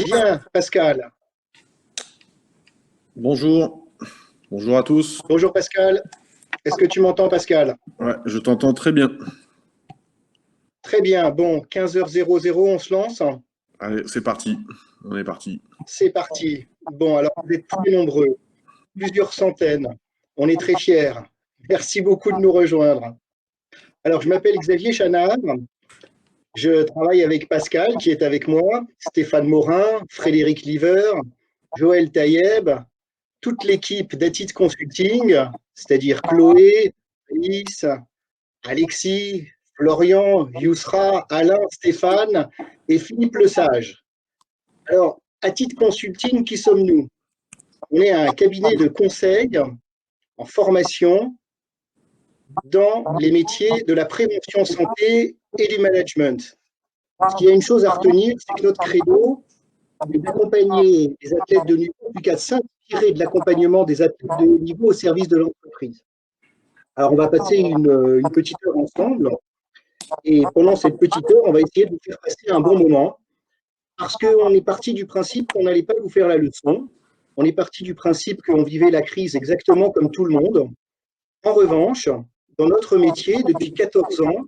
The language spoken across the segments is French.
Bien, Pascal. Bonjour, bonjour à tous. Bonjour Pascal. Est-ce que tu m'entends Pascal? Ouais, je t'entends très bien. Très bien. Bon, 15h00, on se lance. Allez, c'est parti. On est parti. C'est parti. Bon, alors vous êtes très nombreux, plusieurs centaines. On est très fiers. Merci beaucoup de nous rejoindre. Alors, je m'appelle Xavier Chanard. Je travaille avec Pascal, qui est avec moi, Stéphane Morin, Frédéric Liver, Joël Taïeb, toute l'équipe d'Atit Consulting, c'est-à-dire Chloé, Alice, Alexis, Florian, Yousra, Alain, Stéphane et Philippe Lesage. Alors, à titre consulting, qui sommes-nous? On est un cabinet de conseil en formation dans les métiers de la prévention santé et du management. Ce qu'il y a une chose à retenir, c'est que notre credo est d'accompagner les athlètes de niveau, en tout cas de s'inspirer de l'accompagnement des athlètes de haut niveau au service de l'entreprise. Alors, on va passer une petite heure ensemble. Et pendant cette petite heure, on va essayer de vous faire passer un bon moment parce qu'on est parti du principe qu'on n'allait pas vous faire la leçon. On est parti du principe qu'on vivait la crise exactement comme tout le monde. En revanche, dans notre métier, depuis 14 ans,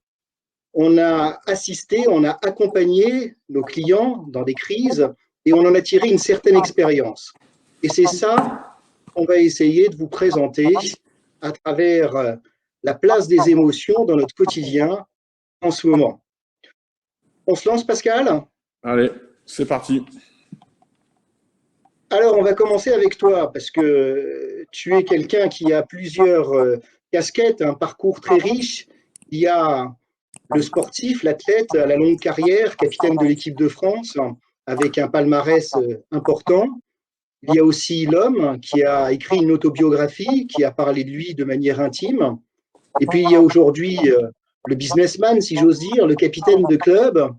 on a assisté, on a accompagné nos clients dans des crises et on en a tiré une certaine expérience. Et c'est ça qu'on va essayer de vous présenter à travers la place des émotions dans notre quotidien en ce moment. On se lance, Pascal? Allez, c'est parti. Alors, on va commencer avec toi, parce que tu es quelqu'un qui a plusieurs casquettes, un parcours très riche. Il y a le sportif, l'athlète à la longue carrière, capitaine de l'équipe de France, avec un palmarès important. Il y a aussi l'homme qui a écrit une autobiographie, qui a parlé de lui de manière intime. Et puis, il y a aujourd'hui le businessman, si j'ose dire, le capitaine de club.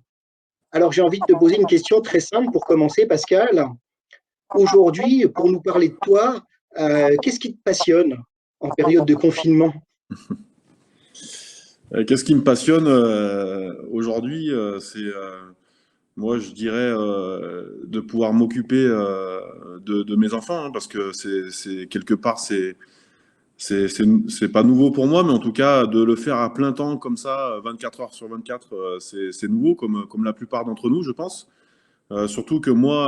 Alors, j'ai envie de te poser une question très simple pour commencer, Pascal. Aujourd'hui, pour nous parler de toi, qu'est-ce qui te passionne en période de confinement? Qu'est-ce qui me passionne aujourd'hui, moi, je dirais, de pouvoir m'occuper de mes enfants, hein, parce que quelque part, c'est pas nouveau pour moi, mais en tout cas, de le faire à plein temps comme ça, 24 heures sur 24, c'est nouveau, comme la plupart d'entre nous, je pense. Surtout que moi,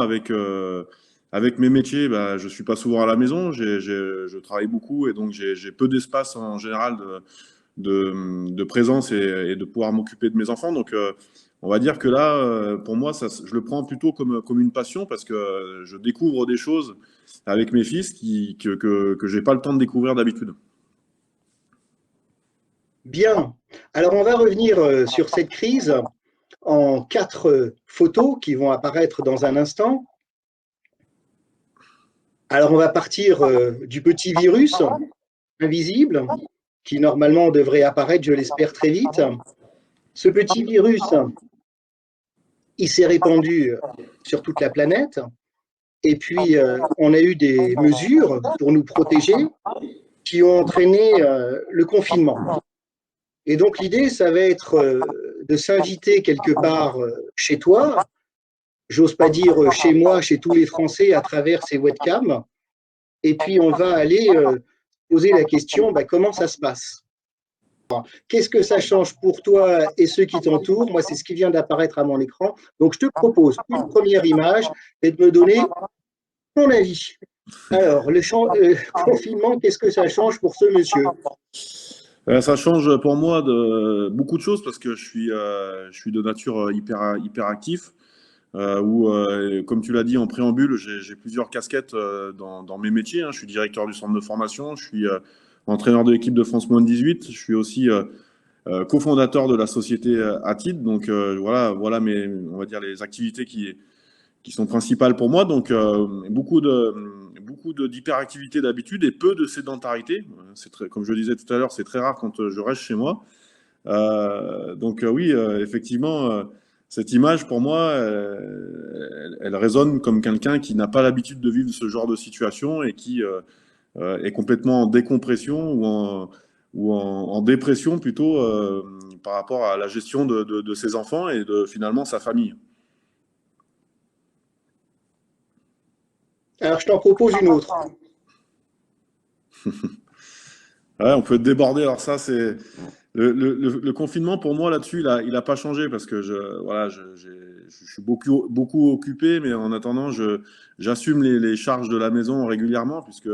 avec mes métiers, bah, je suis pas souvent à la maison, je travaille beaucoup et donc j'ai peu d'espace en général de présence et de pouvoir m'occuper de mes enfants. Donc, on va dire que là, pour moi, je le prends plutôt comme une passion parce que je découvre des choses avec mes fils que j'ai pas le temps de découvrir d'habitude. Bien. Alors, on va revenir sur cette crise en 4 photos qui vont apparaître dans un instant. Alors, on va partir du petit virus invisible qui normalement devrait apparaître, je l'espère, très vite. Ce petit virus, il s'est répandu sur toute la planète. Et puis, on a eu des mesures pour nous protéger qui ont entraîné le confinement. Et donc, l'idée, ça va être de s'inviter quelque part chez toi, j'ose pas dire chez moi, chez tous les Français à travers ces webcams. Et puis, on va aller poser la question, bah, comment ça se passe? Qu'est-ce que ça change pour toi et ceux qui t'entourent? Moi, c'est ce qui vient d'apparaître à mon écran. Donc, je te propose une première image et de me donner ton avis. Alors, le confinement, qu'est-ce que ça change pour ce monsieur? Ça change pour moi de beaucoup de choses parce que je suis de nature hyper actif. Où, comme tu l'as dit en préambule, j'ai plusieurs casquettes dans mes métiers, hein. Je suis directeur du centre de formation, je suis entraîneur de l'équipe de France Moins de 18, je suis aussi cofondateur de la société Atid. Donc voilà on va dire les activités qui sont principales pour moi. Donc beaucoup d'hyperactivité d'habitude et peu de sédentarité. Comme je le disais tout à l'heure, c'est très rare quand je reste chez moi. Oui, effectivement, cette image, pour moi, elle résonne comme quelqu'un qui n'a pas l'habitude de vivre ce genre de situation et qui est complètement en décompression ou en dépression plutôt par rapport à la gestion de ses enfants et de finalement sa famille. Alors, je t'en propose une autre. Ouais, on peut être débordé. Alors ça, c'est le confinement pour moi là-dessus, il a pas changé parce que voilà, je suis beaucoup occupé, mais en attendant, j'assume les charges de la maison régulièrement puisque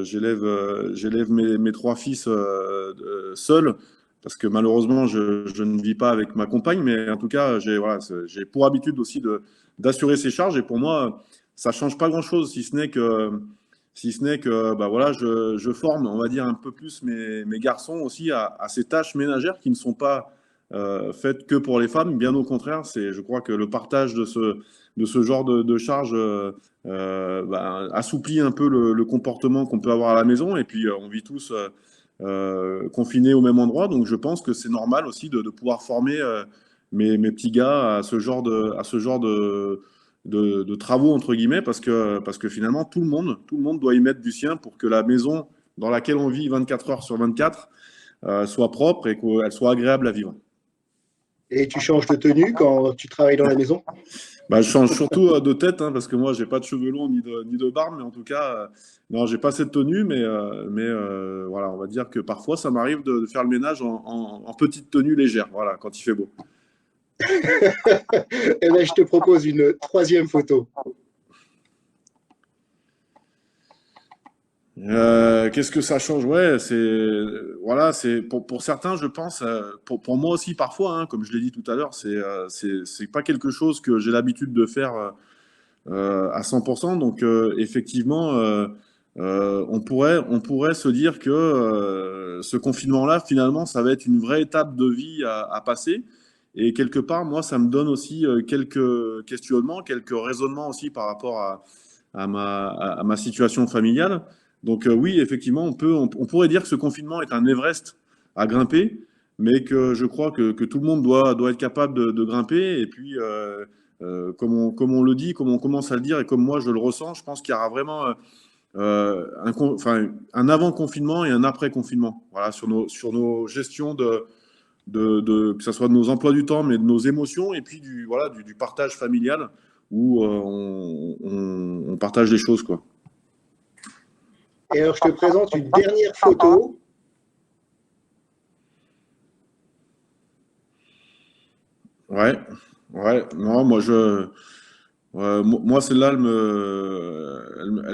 j'élève mes trois fils seuls parce que malheureusement, je ne vis pas avec ma compagne, mais en tout cas, j'ai pour habitude aussi d'assurer ces charges et pour moi, ça change pas grand-chose si ce n'est que bah voilà, je forme, on va dire, un peu plus mes garçons aussi à ces tâches ménagères qui ne sont pas faites que pour les femmes. Bien au contraire, je crois que le partage de ce genre de charges bah, assouplit un peu le comportement qu'on peut avoir à la maison. Et puis, on vit tous confinés au même endroit. Donc, je pense que c'est normal aussi de pouvoir former mes petits gars à ce genre de travaux, entre guillemets, parce que finalement, tout le monde doit y mettre du sien pour que la maison dans laquelle on vit 24 heures sur 24 soit propre et qu'elle soit agréable à vivre. Et tu changes de tenue quand tu travailles dans la maison? Bah, je change surtout de tête, hein, parce que moi, j'ai pas de cheveux longs ni de barbe, mais en tout cas, non, j'ai pas cette tenue, mais voilà, on va dire que parfois, ça m'arrive de faire le ménage en petite tenue légère, voilà, quand il fait beau. Eh bien, je te propose une troisième photo. Qu'est-ce que ça change? Ouais, voilà, c'est pour certains, je pense, pour moi aussi parfois, hein, comme je l'ai dit tout à l'heure, c'est pas quelque chose que j'ai l'habitude de faire à 100%. Donc effectivement, on pourrait se dire que ce confinement-là, finalement, ça va être une vraie étape de vie à passer. Et quelque part, moi, ça me donne aussi quelques questionnements, quelques raisonnements aussi par rapport à ma situation familiale. Donc oui, effectivement, on pourrait dire que ce confinement est un Everest à grimper, mais que je crois que tout le monde doit être capable de grimper. Et puis, comme on le dit, comme on commence à le dire et comme moi je le ressens, je pense qu'il y aura vraiment un avant-confinement et un après-confinement. Voilà, sur nos gestions que ce soit de nos emplois du temps, mais de nos émotions et puis du partage familial où on partage les choses, quoi. Et alors, je te présente une dernière photo. Ouais, ouais, non, moi celle-là, elle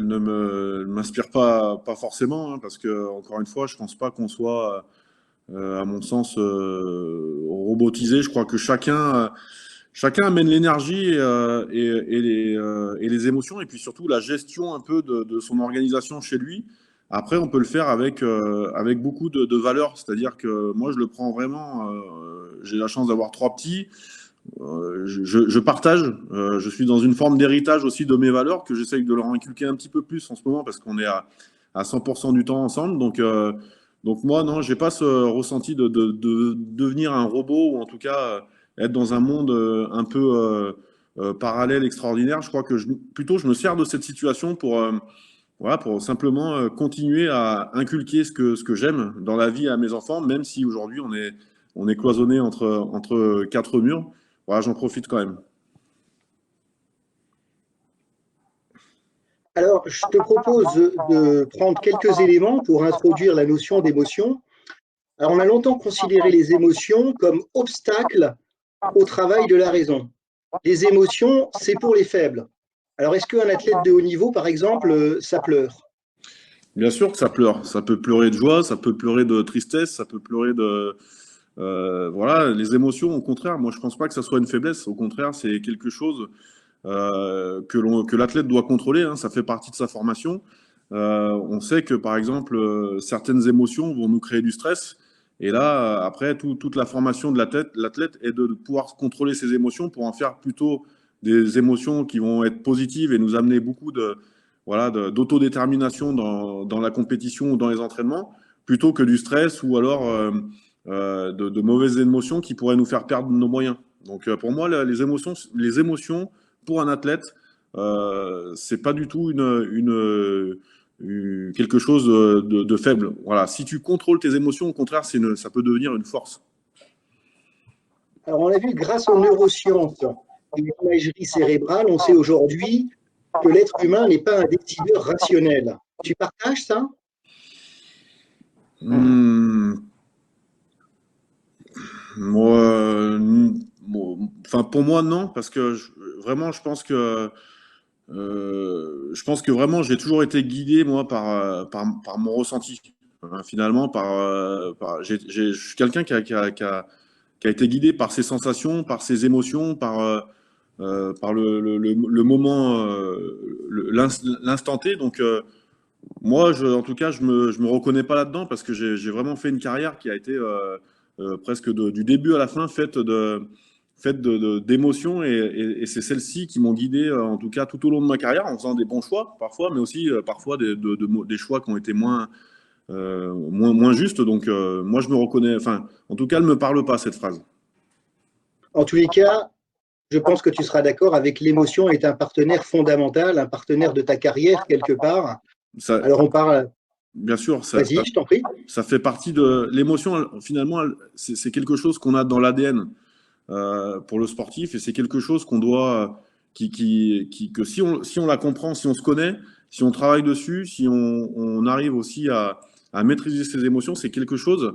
ne m'inspire pas forcément, hein, parce que, encore une fois, je pense pas qu'on soit, à mon sens, robotisé. Je crois que chacun amène l'énergie et les émotions, et puis surtout la gestion un peu de son organisation chez lui. Après, on peut le faire avec beaucoup de valeurs, c'est-à-dire que moi, je le prends vraiment. J'ai la chance d'avoir trois petits. Je partage. Je suis dans une forme d'héritage aussi de mes valeurs que j'essaye de leur inculquer un petit peu plus en ce moment parce qu'on est à 100% du temps ensemble. Donc moi, non, j'ai pas ce ressenti de devenir un robot ou en tout cas être dans un monde un peu parallèle, extraordinaire. Je crois que plutôt je me sers de cette situation voilà, pour simplement continuer à inculquer ce que j'aime dans la vie à mes enfants, même si aujourd'hui on est cloisonné entre quatre murs. Voilà, j'en profite quand même. Alors, je te propose de prendre quelques éléments pour introduire la notion d'émotion. Alors, on a longtemps considéré les émotions comme obstacles au travail de la raison. Les émotions, c'est pour les faibles. Alors, est-ce qu'un athlète de haut niveau, par exemple, ça pleure? Bien sûr que ça pleure. Ça peut pleurer de joie, ça peut pleurer de tristesse, ça peut pleurer voilà, les émotions, au contraire, moi je pense pas que ça soit une faiblesse. Au contraire, c'est quelque chose que l'athlète doit contrôler, hein, ça fait partie de sa formation. On sait que par exemple, certaines émotions vont nous créer du stress. Et là, après, toute la formation de l'athlète est de pouvoir contrôler ses émotions pour en faire plutôt des émotions qui vont être positives et nous amener beaucoup voilà, d'autodétermination dans la compétition ou dans les entraînements, plutôt que du stress ou alors de mauvaises émotions qui pourraient nous faire perdre nos moyens. Donc pour moi, les émotions pour un athlète, c'est pas du tout quelque chose de faible. Voilà. Si tu contrôles tes émotions, au contraire, ça peut devenir une force. Alors, on a vu, grâce aux neurosciences et l'imagerie cérébrale, on sait aujourd'hui que l'être humain n'est pas un décideur rationnel. Tu partages ça? Moi, enfin, pour moi, non, parce que vraiment, je pense que vraiment, j'ai toujours été guidé, moi, par mon ressenti. Finalement, je suis quelqu'un qui a été guidé par ses sensations, par ses émotions, par le moment, l'instant T. Donc, moi, en tout cas, je me reconnais pas là-dedans parce que j'ai vraiment fait une carrière qui a été presque du début à la fin faite d'émotions et c'est celles-ci qui m'ont guidé, en tout cas, tout au long de ma carrière en faisant des bons choix parfois, mais aussi parfois des choix qui ont été moins justes. Donc, moi, je me reconnais, enfin, en tout cas, elle me parle pas, cette phrase. En tous les cas, je pense que tu seras d'accord avec l'émotion est un partenaire fondamental, un partenaire de ta carrière quelque part. Ça, Alors on parle, bien sûr, vas-y, je t'en prie. ça fait partie de l'émotion. Finalement, c'est quelque chose qu'on a dans l'ADN pour le sportif et c'est quelque chose qu'on doit, que si on la comprend, si on se connaît, si on travaille dessus, si on arrive aussi à maîtriser ses émotions, c'est quelque chose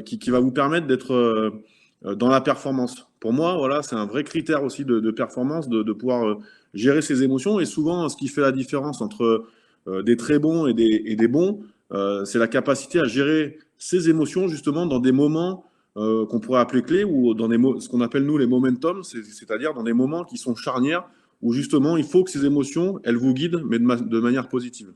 qui va vous permettre d'être dans la performance. Pour moi, voilà, c'est un vrai critère aussi de performance, de pouvoir gérer ses émotions. Et souvent, ce qui fait la différence entre des très bons et des bons, c'est la capacité à gérer ses émotions justement dans des moments qu'on pourrait appeler clés ou dans ce qu'on appelle nous les momentum, c'est-à-dire dans des moments qui sont charnières où justement il faut que ces émotions, elles vous guident, mais de manière positive.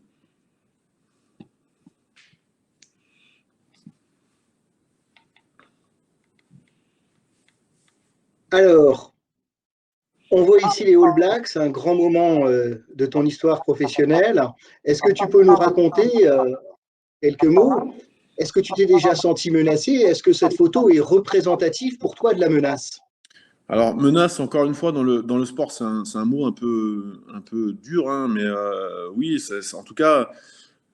Alors, on voit ici les All Blacks, un grand moment de ton histoire professionnelle. Est-ce que tu peux nous raconter quelques mots? Est-ce que tu t'es déjà senti menacé? Est-ce que cette photo est représentative pour toi de la menace? Alors, menace, encore une fois, dans le sport, c'est un mot un peu dur, hein, mais oui, en tout cas,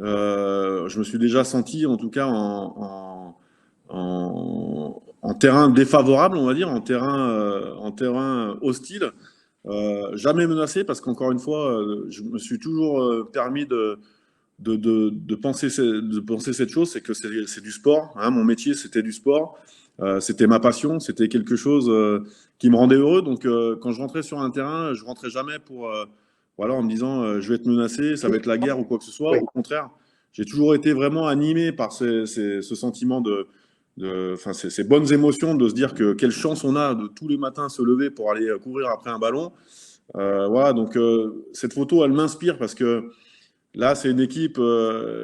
je me suis déjà senti, en tout cas, en terrain défavorable, on va dire, en terrain hostile. Jamais menacé, parce qu'encore une fois, je me suis toujours permis de penser cette chose, c'est que c'est du sport. Hein, mon métier, c'était du sport. C'était ma passion, c'était quelque chose qui me rendait heureux. Donc, quand je rentrais sur un terrain, je rentrais jamais voilà, en me disant je vais être menacé, ça va être la guerre ou quoi que ce soit. Oui. Au contraire, j'ai toujours été vraiment animé par ce sentiment enfin, ces bonnes émotions de se dire que quelle chance on a de tous les matins se lever pour aller courir après un ballon. Voilà, donc cette photo, elle m'inspire parce que là, c'est une équipe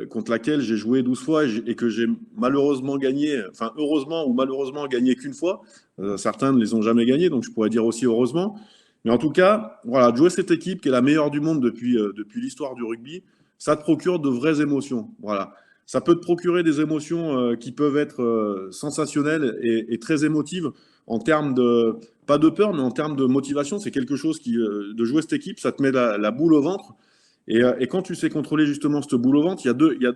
contre laquelle j'ai joué 12 fois et que j'ai malheureusement gagné, enfin heureusement ou malheureusement gagné qu'une fois. Certains ne les ont jamais gagnés, donc je pourrais dire aussi heureusement. Mais en tout cas, voilà, jouer cette équipe qui est la meilleure du monde depuis l'histoire du rugby, ça te procure de vraies émotions. Voilà. Ça peut te procurer des émotions qui peuvent être sensationnelles et très émotives en termes pas de peur, mais en termes de motivation. C'est quelque chose de jouer cette équipe, ça te met la boule au ventre. Et quand tu sais contrôler justement cette boule au ventre, il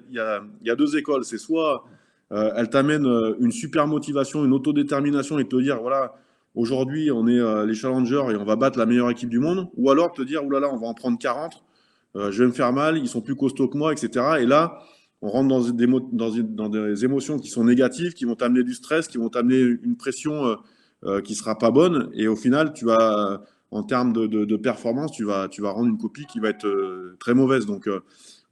y a deux écoles. C'est soit elle t'amène une super motivation, une autodétermination et te dire, voilà, aujourd'hui on est les challengers et on va battre la meilleure équipe du monde, ou alors te dire, oulala, on va en prendre 40, je vais me faire mal, ils sont plus costauds que moi, etc. Et là, on rentre dans des émotions qui sont négatives, qui vont t'amener du stress, qui vont t'amener une pression qui sera pas bonne. Et au final, en termes de performance, tu vas rendre une copie qui va être très mauvaise. Donc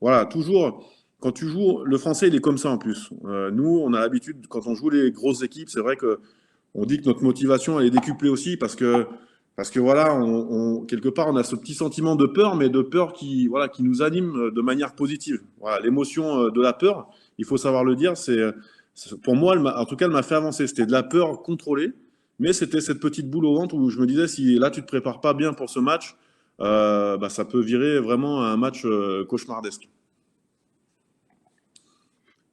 voilà, toujours, quand tu joues, le français, il est comme ça en plus. Nous, on a l'habitude, quand on joue les grosses équipes, c'est vrai que on dit que notre motivation, elle est décuplée aussi parce que voilà, quelque part, on a ce petit sentiment de peur, mais de peur voilà, qui nous anime de manière positive. Voilà, l'émotion de la peur, il faut savoir le dire, pour moi, en tout cas, elle m'a fait avancer. C'était de la peur contrôlée, mais c'était cette petite boule au ventre où je me disais, si là, tu te prépares pas bien pour ce match, bah, ça peut virer vraiment à un match cauchemardesque.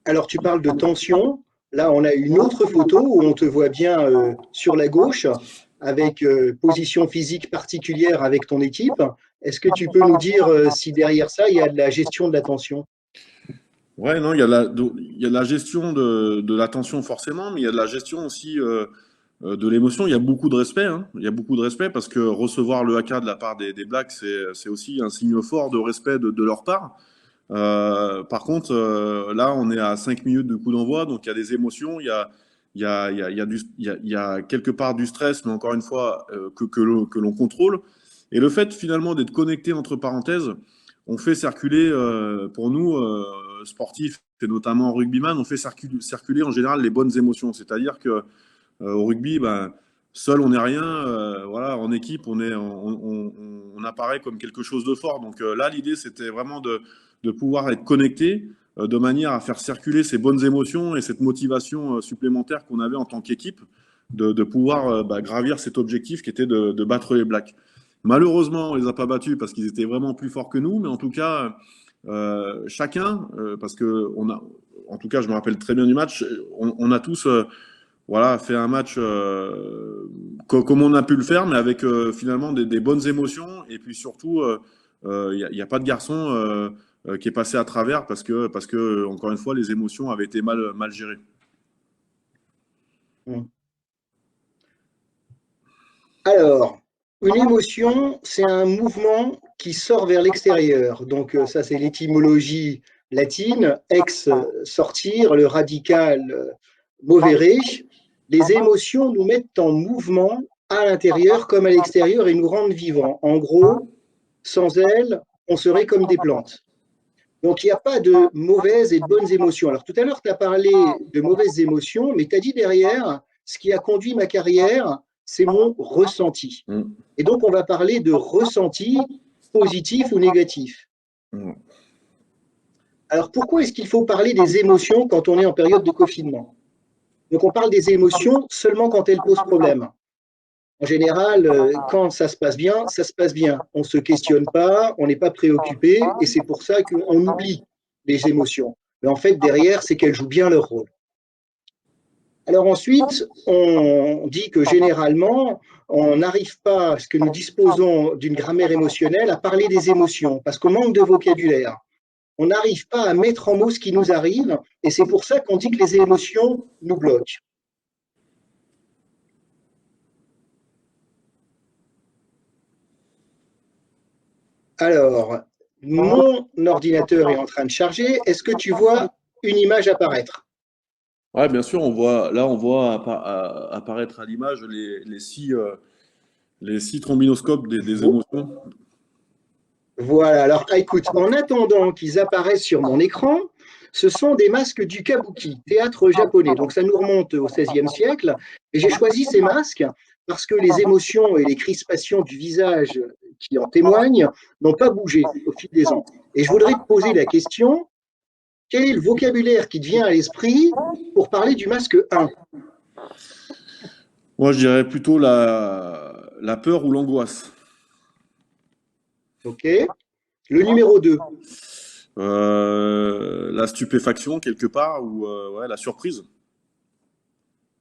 Alors tu parles de tension. Là, on a une autre photo où on te voit bien sur la gauche avec position physique particulière avec ton équipe. Est-ce que tu peux nous dire si derrière ça, il y a de la gestion de la tension? Ouais, non, il y a de la gestion de la tension forcément, mais il y a de la gestion aussi de l'émotion. Il y a beaucoup de respect, hein. Il y a beaucoup de respect parce que recevoir le haka de la part des Blacks, c'est aussi un signe fort de respect de leur part. Par contre, là, on est à 5 minutes de coup d'envoi, donc il y a des émotions, il y a quelque part du stress, mais encore une fois, que l'on contrôle. Et le fait finalement d'être connecté, entre parenthèses, on fait circuler, pour nous, sportifs, et notamment rugbyman, on fait circuler en général les bonnes émotions. C'est-à-dire que au rugby, ben, seul on n'est rien. Voilà, en équipe, on apparaît comme quelque chose de fort. Donc là, l'idée, c'était vraiment de pouvoir être connecté de manière à faire circuler ces bonnes émotions et cette motivation supplémentaire qu'on avait en tant qu'équipe, de pouvoir gravir cet objectif qui était de battre les Blacks. Malheureusement, on les a pas battus parce qu'ils étaient vraiment plus forts que nous, mais en tout cas, chacun, parce que en tout cas, je me rappelle très bien du match, on a tous voilà, fait un match comme on a pu le faire, mais avec finalement des bonnes émotions. Et puis surtout, il n'y a pas de garçon qui est passé à travers parce que, encore une fois, les émotions avaient été mal gérées. Alors, une émotion, c'est un mouvement qui sort vers l'extérieur. Donc, ça, c'est l'étymologie latine, ex sortir, le radical movere. Les émotions nous mettent en mouvement à l'intérieur comme à l'extérieur et nous rendent vivants. En gros, sans elles, on serait comme des plantes. Donc, il n'y a pas de mauvaises et de bonnes émotions. Alors, tout à l'heure, tu as parlé de mauvaises émotions, mais tu as dit derrière, ce qui a conduit ma carrière, c'est mon ressenti. Et donc, on va parler de ressenti positif ou négatif. Alors, pourquoi est-ce qu'il faut parler des émotions quand on est en période de confinement? Donc, on parle des émotions seulement quand elles posent problème. En général, quand ça se passe bien, ça se passe bien. On ne se questionne pas, on n'est pas préoccupé, et c'est pour ça qu'on oublie les émotions. Mais en fait, derrière, c'est qu'elles jouent bien leur rôle. Alors ensuite, on dit que généralement, on n'arrive pas, parce que nous disposons d'une grammaire émotionnelle, à parler des émotions, parce qu'on manque de vocabulaire. On n'arrive pas à mettre en mots ce qui nous arrive, et c'est pour ça qu'on dit que les émotions nous bloquent. Alors, mon ordinateur est en train de charger. Est-ce que tu vois une image apparaître? Ouais, bien sûr, on voit apparaître à l'image les six trombinoscopes des émotions. Voilà, alors écoute, en attendant qu'ils apparaissent sur mon écran, ce sont des masques du kabuki, théâtre japonais. Donc ça nous remonte au XVIe siècle. Et j'ai choisi ces masques parce que les émotions et les crispations du visage qui en témoignent n'ont pas bougé au fil des ans. Et je voudrais te poser la question, quel est le vocabulaire qui te vient à l'esprit pour parler du masque 1? Moi, je dirais plutôt la peur ou l'angoisse. Ok. Le numéro 2? La stupéfaction, quelque part, ou ouais, la surprise.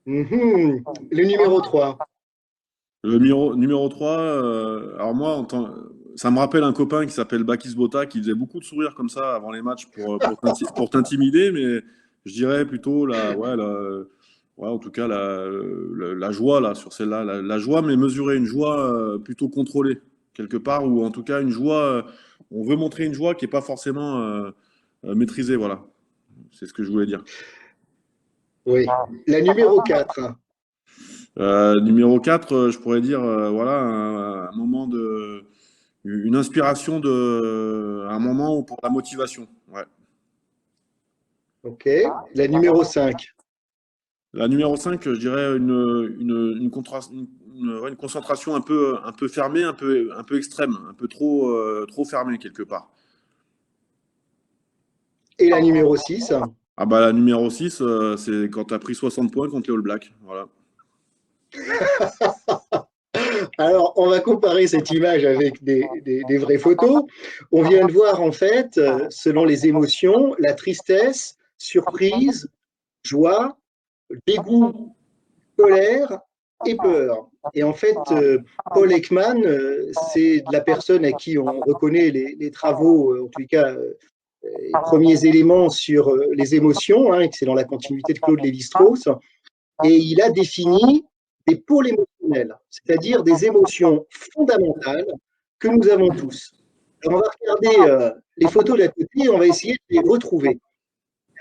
Le numéro 3? Le numéro 3, alors moi, ça me rappelle un copain qui s'appelle Bakis Bota, qui faisait beaucoup de sourires comme ça avant les matchs pour t'intimider, mais je dirais plutôt ouais, en tout cas la joie là, sur celle-là, la joie, mais mesurer une joie plutôt contrôlée, quelque part, ou en tout cas une joie, on veut montrer une joie qui n'est pas forcément maîtrisée, voilà. C'est ce que je voulais dire. Oui. La numéro 4? Numéro 4, je pourrais dire voilà, un moment une inspiration un moment pour la motivation. Ouais. Ok. La numéro 5? La numéro 5, je dirais une concentration un peu fermée, un peu extrême, un peu trop fermée quelque part. Et la numéro 6? Ah bah la numéro 6, c'est quand tu as pris 60 points contre les All Blacks. Voilà. Alors, on va comparer cette image avec des vraies photos. On vient de voir, en fait, selon les émotions, la tristesse, surprise, joie, dégoût, colère et peur. Et en fait, Paul Ekman, c'est la personne à qui on reconnaît les travaux, en tout cas, les premiers éléments sur les émotions, hein, c'est dans la continuité de Claude Lévi-Strauss, et il a défini des pôles émotionnels, c'est-à-dire des émotions fondamentales que nous avons tous. Alors, on va regarder les photos d'à côté et on va essayer de les retrouver.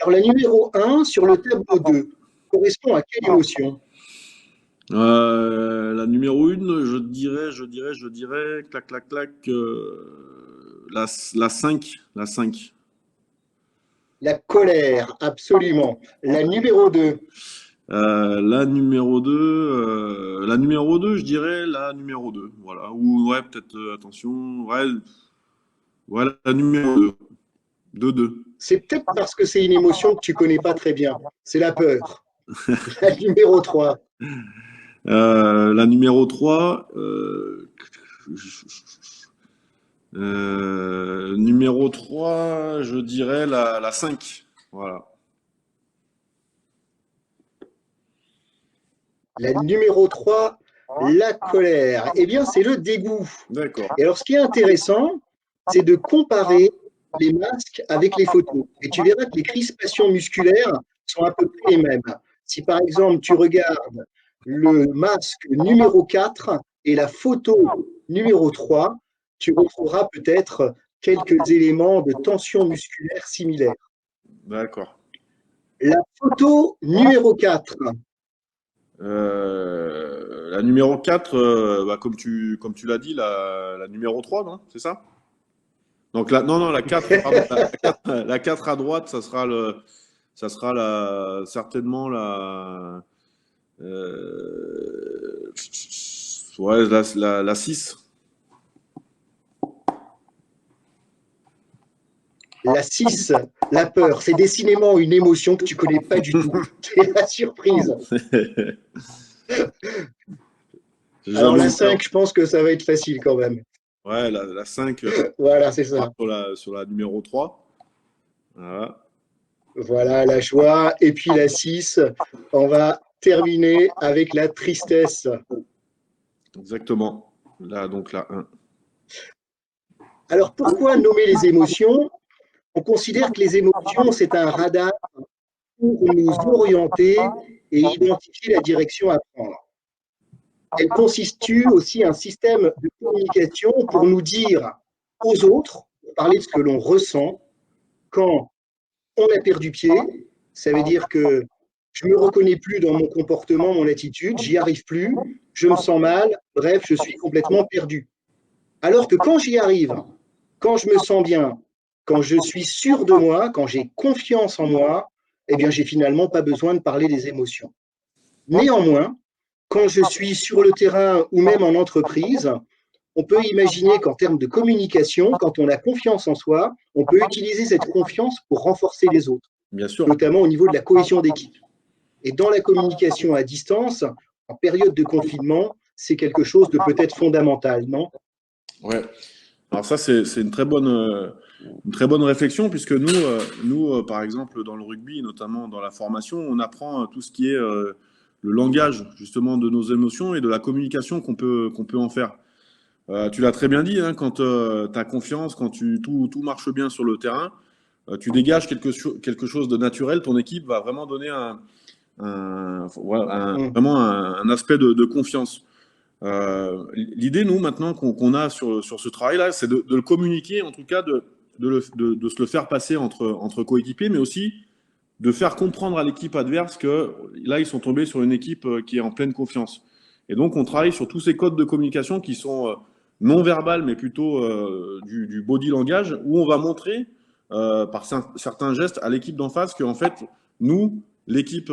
Alors, la numéro 1 sur le tableau 2 correspond à quelle émotion? La numéro 1, je dirais, clac, clac, clac, la 5, la 5. La colère, absolument. La numéro 2, La numéro 2, je dirais la numéro 2. Voilà. Ou, ouais, peut-être, attention, ouais, la numéro 2. 2-2. c'est peut-être parce que c'est une émotion que tu connais pas très bien. C'est la peur. La numéro 3, La numéro 3, numéro 3, je dirais la 5. Voilà. la numéro 3, la colère. Eh bien, c'est le dégoût. D'accord. Et alors, ce qui est intéressant, c'est de comparer les masques avec les photos. Et tu verras que les crispations musculaires sont à peu près les mêmes. Si par exemple, tu regardes le masque numéro 4 et la photo numéro 3, tu retrouveras peut-être quelques éléments de tension musculaire similaires. D'accord. La photo numéro 4, La numéro 4, bah, comme tu l'as dit, la numéro 3, non? C'est ça? Donc non, la 4, pardon, la 4 à droite, ça sera certainement euh, ouais, la 6. la 6, la peur, c'est décidément une émotion que tu ne connais pas du tout. C'est la surprise. Alors la J'avoue. 5, je pense que ça va être facile quand même. Ouais, la 5 Voilà, c'est ça. sur la numéro 3. Voilà. Voilà la joie. Et puis la 6, on va terminer avec la tristesse. Exactement. Là, donc la 1. Alors pourquoi nommer les émotions? On considère que les émotions, c'est un radar pour nous orienter et identifier la direction à prendre. Elles constituent aussi un système de communication pour nous dire aux autres, pour parler de ce que l'on ressent, quand on a perdu pied, ça veut dire que je ne me reconnais plus dans mon comportement, mon attitude, j'y arrive plus, je me sens mal, bref, je suis complètement perdu. Alors que quand j'y arrive, quand je me sens bien, quand je suis sûr de moi, quand j'ai confiance en moi, eh bien, j'ai finalement pas besoin de parler des émotions. Néanmoins, quand je suis sur le terrain ou même en entreprise, on peut imaginer qu'en termes de communication, quand on a confiance en soi, on peut utiliser cette confiance pour renforcer les autres, Bien sûr. notamment au niveau de la cohésion d'équipe. Et dans la communication à distance, en période de confinement, c'est quelque chose de peut-être fondamental, non? Ouais. Alors ça, c'est une très bonne réflexion, puisque nous, par exemple, dans le rugby, notamment dans la formation, on apprend tout ce qui est le langage, justement, de nos émotions et de la communication qu'on peut en faire. Tu l'as très bien dit, hein, quand tu as confiance, quand tout marche bien sur le terrain, tu dégages quelque chose de naturel, ton équipe va vraiment donner vraiment un aspect de confiance. L'idée, nous, maintenant, qu'on a sur ce travail-là, c'est de le communiquer, en tout cas, de se le faire passer entre coéquipiers, mais aussi de faire comprendre à l'équipe adverse que là, ils sont tombés sur une équipe qui est en pleine confiance. Et donc, on travaille sur tous ces codes de communication qui sont non verbales, mais plutôt du body langage, où on va montrer par certains gestes à l'équipe d'en face qu'en fait, nous, l'équipe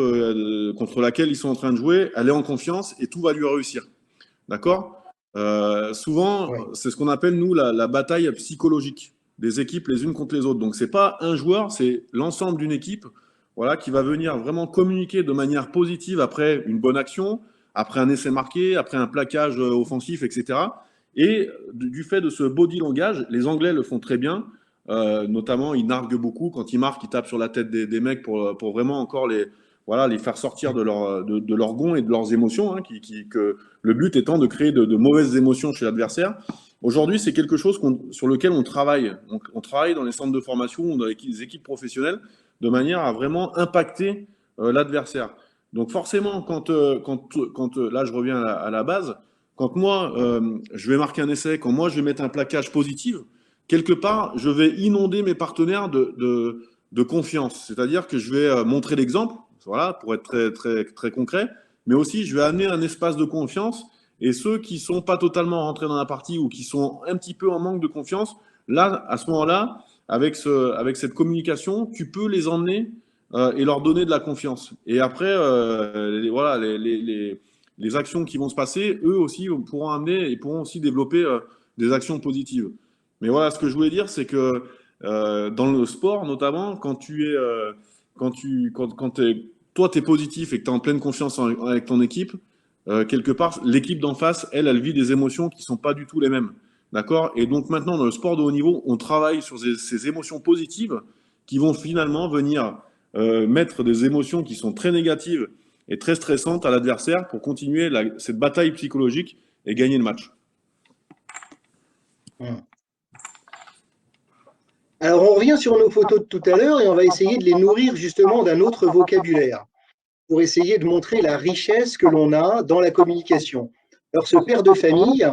contre laquelle ils sont en train de jouer, elle est en confiance et tout va lui réussir. D'accord? Souvent, Oui. c'est ce qu'on appelle, nous, la bataille psychologique des équipes les unes contre les autres. Donc, c'est pas un joueur, c'est l'ensemble d'une équipe, voilà, qui va venir vraiment communiquer de manière positive après une bonne action, après un essai marqué, après un plaquage offensif, etc. Et du fait de ce body langage, les Anglais le font très bien. Notamment, ils narguent beaucoup. Quand ils marquent, ils tapent sur la tête des mecs pour vraiment encore voilà, les faire sortir de leur gond et de leurs émotions, hein, que le but étant de créer de mauvaises émotions chez l'adversaire. Aujourd'hui, c'est quelque chose sur lequel on travaille. On travaille dans les centres de formation ou dans les équipes professionnelles de manière à vraiment impacter l'adversaire. Donc forcément, là je reviens à la base, quand moi je vais marquer un essai, quand moi je vais mettre un plaquage positif, quelque part je vais inonder mes partenaires de confiance. C'est-à-dire que je vais montrer l'exemple, voilà, pour être très, très, très concret, mais aussi je vais amener un espace de confiance et ceux qui ne sont pas totalement rentrés dans la partie ou qui sont un petit peu en manque de confiance, là, à ce moment-là, avec cette communication, tu peux les emmener et leur donner de la confiance. Et après, voilà, les actions qui vont se passer, eux aussi pourront amener et pourront aussi développer des actions positives. Mais voilà, ce que je voulais dire, c'est que dans le sport, notamment, quand tu es, quand toi, tu es positif et que tu es en pleine confiance avec ton équipe, quelque part, l'équipe d'en face, elle vit des émotions qui ne sont pas du tout les mêmes. D'accord? Et donc maintenant, dans le sport de haut niveau, on travaille sur ces émotions positives qui vont finalement venir mettre des émotions qui sont très négatives et très stressantes à l'adversaire pour continuer cette bataille psychologique et gagner le match. Alors, on revient sur nos photos de tout à l'heure et on va essayer de les nourrir justement d'un autre vocabulaire pour essayer de montrer la richesse que l'on a dans la communication. Alors, ce père de famille,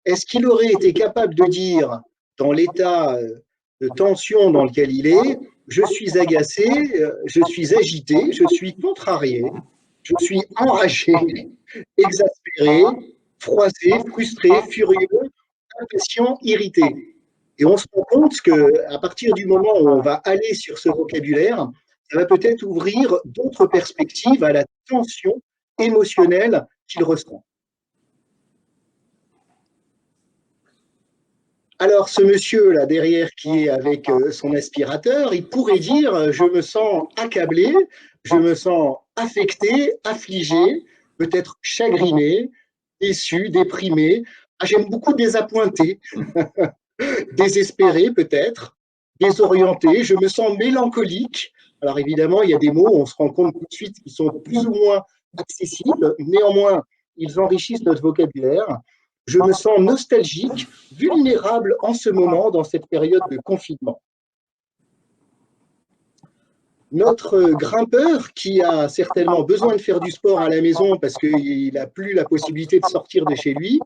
est-ce qu'il aurait été capable de dire, dans l'état de tension dans lequel il est, je suis agacé, je suis agité, je suis contrarié, je suis enragé, exaspéré, froissé, frustré, furieux, impatient, irrité. Et on se rend compte qu'à partir du moment où on va aller sur ce vocabulaire, ça va peut-être ouvrir d'autres perspectives à la tension émotionnelle qu'il ressent. Alors, ce monsieur là derrière qui est avec son aspirateur, il pourrait dire je me sens accablé, je me sens affecté, affligé, peut-être chagriné, déçu, déprimé. Ah, j'aime beaucoup désappointé, désespéré peut-être, désorienté, je me sens mélancolique. Alors évidemment, il y a des mots, on se rend compte tout de suite, qui sont plus ou moins accessibles, néanmoins, ils enrichissent notre vocabulaire. Je me sens nostalgique, vulnérable en ce moment, dans cette période de confinement. Notre grimpeur, qui a certainement besoin de faire du sport à la maison parce qu'il n'a plus la possibilité de sortir de chez lui,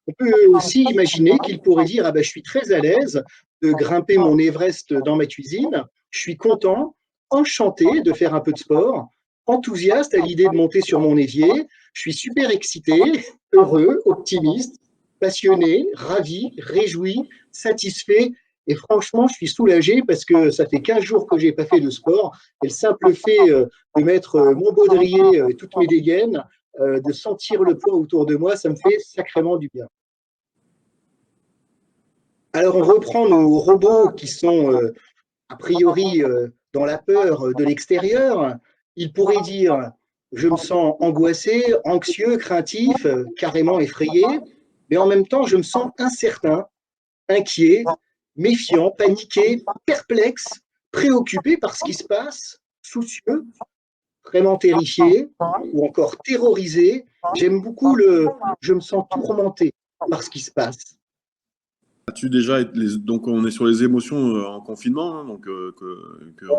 on peut aussi imaginer qu'il pourrait dire ah ben, je suis très à l'aise de grimper mon Everest dans ma cuisine, je suis content, enchanté de faire un peu de sport, enthousiaste à l'idée de monter sur mon évier, je suis super excité, heureux, optimiste, passionné, ravi, réjoui, satisfait. Et franchement, je suis soulagé parce que ça fait 15 jours que je n'ai pas fait de sport. Et le simple fait de mettre mon baudrier et toutes mes dégaines, de sentir le poids autour de moi, ça me fait sacrément du bien. Alors, on reprend nos robots qui sont a priori dans la peur de l'extérieur. Ils pourraient dire je me sens angoissé, anxieux, craintif, carrément effrayé, mais en même temps, je me sens incertain, inquiet, méfiant, paniqué, perplexe, préoccupé par ce qui se passe, soucieux, vraiment terrifié ou encore terrorisé. J'aime beaucoup je me sens tourmenté par ce qui se passe. As-tu déjà donc on est sur les émotions en confinement, hein, donc on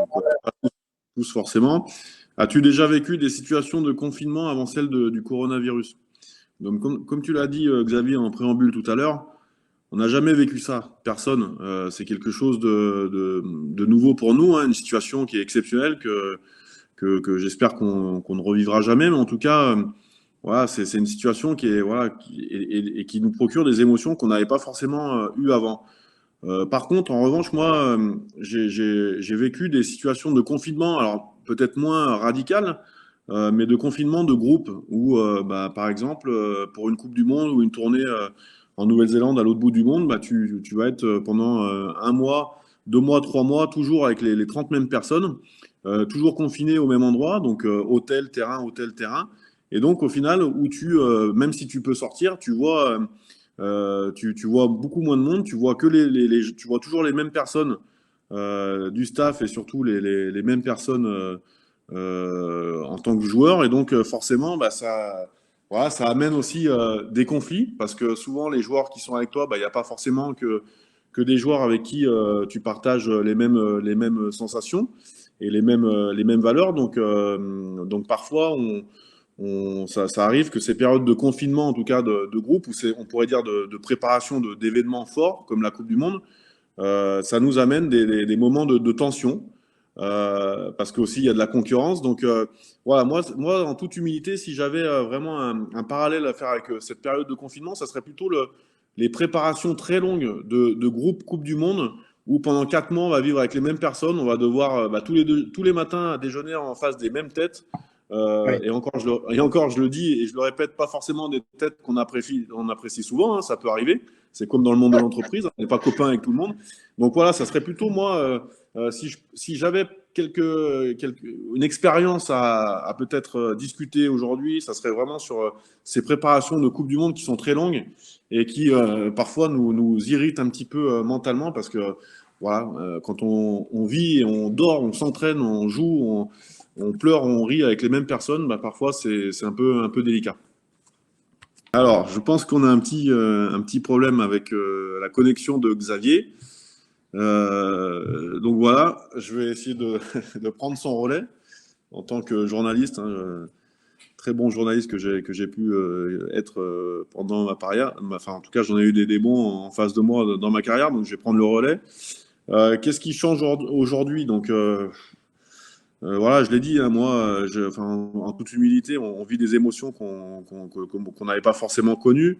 connaît pas tous forcément. As-tu déjà vécu des situations de confinement avant celle du coronavirus? Donc comme tu l'as dit Xavier en préambule tout à l'heure, on n'a jamais vécu ça, personne. C'est quelque chose de nouveau pour nous, hein, une situation qui est exceptionnelle que j'espère qu'on ne revivra jamais, mais en tout cas, voilà, c'est une situation qui est voilà et qui nous procure des émotions qu'on n'avait pas forcément eues avant. Par contre, en revanche, moi, j'ai vécu des situations de confinement, alors peut-être moins radicales, mais de confinement de groupe où, bah, par exemple, pour une Coupe du Monde ou une tournée en Nouvelle-Zélande à l'autre bout du monde, bah, tu vas être pendant un mois, 2 mois, 3 mois, toujours avec les 30 mêmes personnes, toujours confiné au même endroit, donc hôtel, terrain. Et donc, au final, où même si tu peux sortir, tu vois beaucoup moins de monde, tu vois tu vois toujours les mêmes personnes du staff et surtout les mêmes personnes en tant que joueur. Et donc, forcément, bah, voilà, ça amène aussi des conflits parce que souvent, les joueurs qui sont avec toi, bah, il n'y a pas forcément que des joueurs avec qui tu partages les mêmes sensations. et les mêmes valeurs. Donc parfois, ça arrive que ces périodes de confinement, en tout cas de groupe, ou on pourrait dire de préparation d'événements forts, comme la Coupe du Monde, ça nous amène des moments de tension, parce qu'aussi il y a de la concurrence. Donc voilà, moi, en toute humilité, si j'avais vraiment un parallèle à faire avec cette période de confinement, ça serait plutôt les préparations très longues de groupes Coupe du Monde, où pendant 4 mois, on va vivre avec les mêmes personnes, on va devoir tous les matins déjeuner en face des mêmes têtes. Ouais. Et encore, je le dis et je le répète, pas forcément des têtes on apprécie souvent, hein, ça peut arriver. C'est comme dans le monde de l'entreprise, on n'est pas copain avec tout le monde. Donc voilà, ça serait plutôt moi, si j'avais une expérience à peut-être discuter aujourd'hui, ça serait vraiment sur ces préparations de Coupe du Monde qui sont très longues et qui parfois nous irritent un petit peu mentalement parce que voilà, quand on vit, et on dort, on s'entraîne, on joue, on pleure, on rit avec les mêmes personnes, bah, parfois c'est un peu délicat. Alors, je pense qu'on a un petit problème avec la connexion de Xavier. Donc voilà, je vais essayer de prendre son relais en tant que journaliste, hein, très bon journaliste que j'ai pu être pendant ma carrière. Enfin, en tout cas, j'en ai eu des bons en face de moi dans ma carrière, donc je vais prendre le relais. Qu'est-ce qui change aujourd'hui? Donc voilà, je l'ai dit, hein, moi, enfin, en toute humilité, on vit des émotions qu'on n'avait pas forcément connues.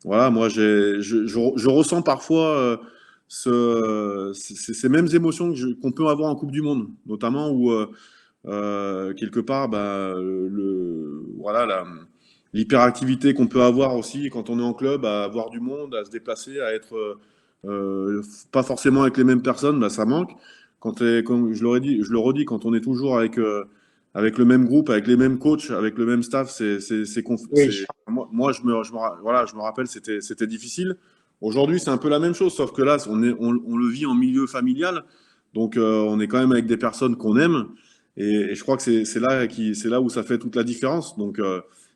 Voilà, moi, je ressens parfois ces mêmes émotions qu'on peut avoir en Coupe du Monde, notamment où, quelque part, bah, voilà, l'hyperactivité qu'on peut avoir aussi quand on est en club, à voir du monde, à se déplacer, à être pas forcément avec les mêmes personnes, bah, ça manque. Comme je le redis, quand on est toujours avec le même groupe, avec les mêmes coachs, avec le même staff, Oui. moi voilà, je me rappelle, c'était difficile. Aujourd'hui, c'est un peu la même chose, sauf que là, on le vit en milieu familial, donc on est quand même avec des personnes qu'on aime, et je crois que c'est là où ça fait toute la différence. Donc,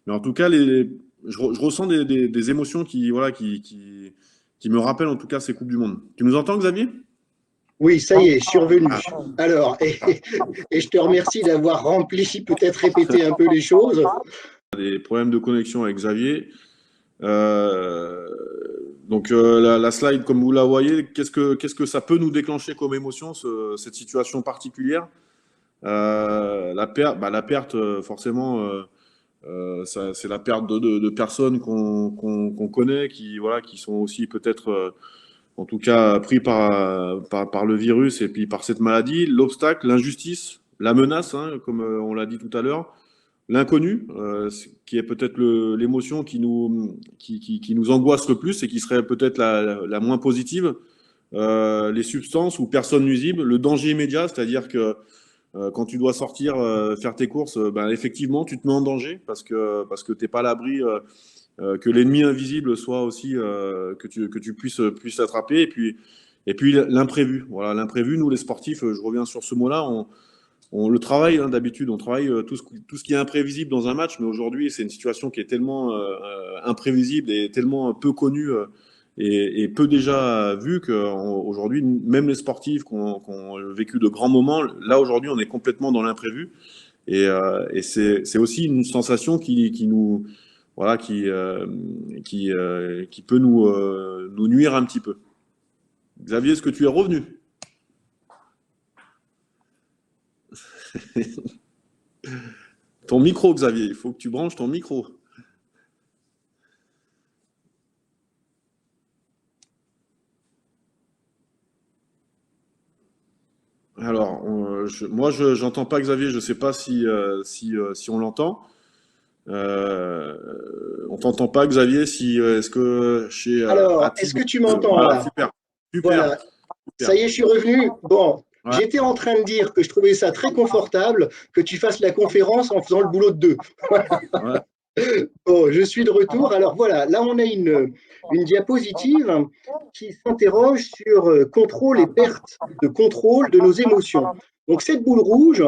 mais en tout cas, je ressens des émotions voilà, qui me rappellent en tout cas ces Coupes du Monde. Tu nous entends, Xavier? Oui, ça y est, je suis revenu. Ah, Alors, et je te remercie d'avoir rempli, peut-être répété un peu les choses. des problèmes de connexion avec Xavier. Euh, donc la slide, comme vous la voyez, qu'est-ce que ça peut nous déclencher comme émotion, cette situation particulière? La perte, forcément, c'est la perte de personnes qu'on connaît, voilà, qui sont aussi peut-être, en tout cas, pris par le virus et puis par cette maladie. L'obstacle, l'injustice, la menace, hein, comme on l'a dit tout à l'heure. L'inconnu, qui est peut-être l'émotion qui nous angoisse le plus et qui serait peut-être la moins positive. Les substances ou personnes nuisibles, le danger immédiat, c'est-à-dire que quand tu dois sortir faire tes courses, ben, effectivement, tu te mets en danger parce que t'es pas à l'abri que l'ennemi invisible soit aussi que tu puisses attraper. Et puis l'imprévu. Voilà, l'imprévu. Nous, les sportifs, je reviens sur ce mot-là. On le travaille, hein, d'habitude, on travaille tout ce qui est imprévisible dans un match, mais aujourd'hui, c'est une situation qui est tellement imprévisible et tellement peu connue et peu déjà vue qu'aujourd'hui, même les sportifs qui ont vécu de grands moments, là, aujourd'hui, on est complètement dans l'imprévu. Et c'est aussi une sensation qui nous, voilà, qui peut nous nuire un petit peu. Xavier, est-ce que tu es revenu? Ton micro, Xavier, il faut que tu branches ton micro. Alors, moi, je n'entends pas Xavier, je ne sais pas si on l'entend. On t'entend pas, Xavier, est-ce que chez Alors, est-ce Atib, que tu m'entends voilà, là? super, super, Voilà, super. ça y est, je suis revenu. Bon, Ouais, j'étais en train de dire que je trouvais ça très confortable que tu fasses la conférence en faisant le boulot de deux. ouais. Bon, je suis de retour. Alors voilà, là on a une diapositive qui s'interroge sur contrôle et perte de contrôle de nos émotions. Donc cette boule rouge,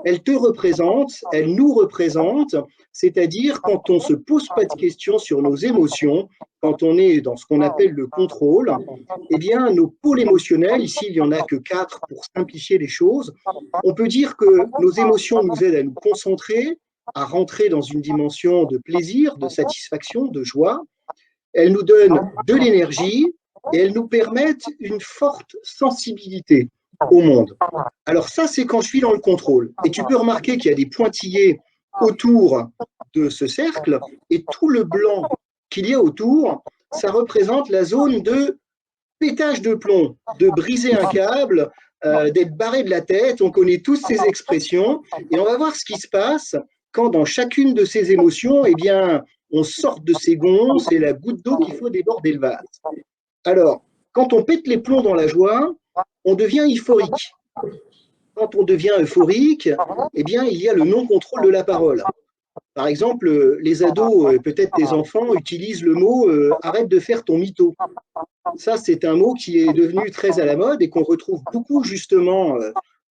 elle te représente, elle nous représente, c'est-à-dire quand on ne se pose pas de questions sur nos émotions, quand on est dans ce qu'on appelle le contrôle, eh bien nos pôles émotionnels, ici il n'y en a que 4 pour simplifier les choses, on peut dire que nos émotions nous aident à nous concentrer, à rentrer dans une dimension de plaisir, de satisfaction, de joie. Elles nous donnent de l'énergie et elles nous permettent une forte sensibilité au monde. Alors ça, c'est quand je suis dans le contrôle. Et tu peux remarquer qu'il y a des pointillés autour de ce cercle et tout le blanc qu'il y a autour, ça représente la zone de pétage de plomb, de briser un câble, d'être barré de la tête. On connaît tous ces expressions et on va voir ce qui se passe quand dans chacune de ces émotions, eh bien, on sort de ses gonds, c'est la goutte d'eau qu'il faut déborder le vase. Alors, quand on pète les plombs dans la joie, on devient euphorique. Quand on devient euphorique, eh bien, il y a le non-contrôle de la parole. Par exemple, les ados, peut-être les enfants, utilisent le mot arrête de faire ton mytho. Ça, c'est un mot qui est devenu très à la mode et qu'on retrouve beaucoup justement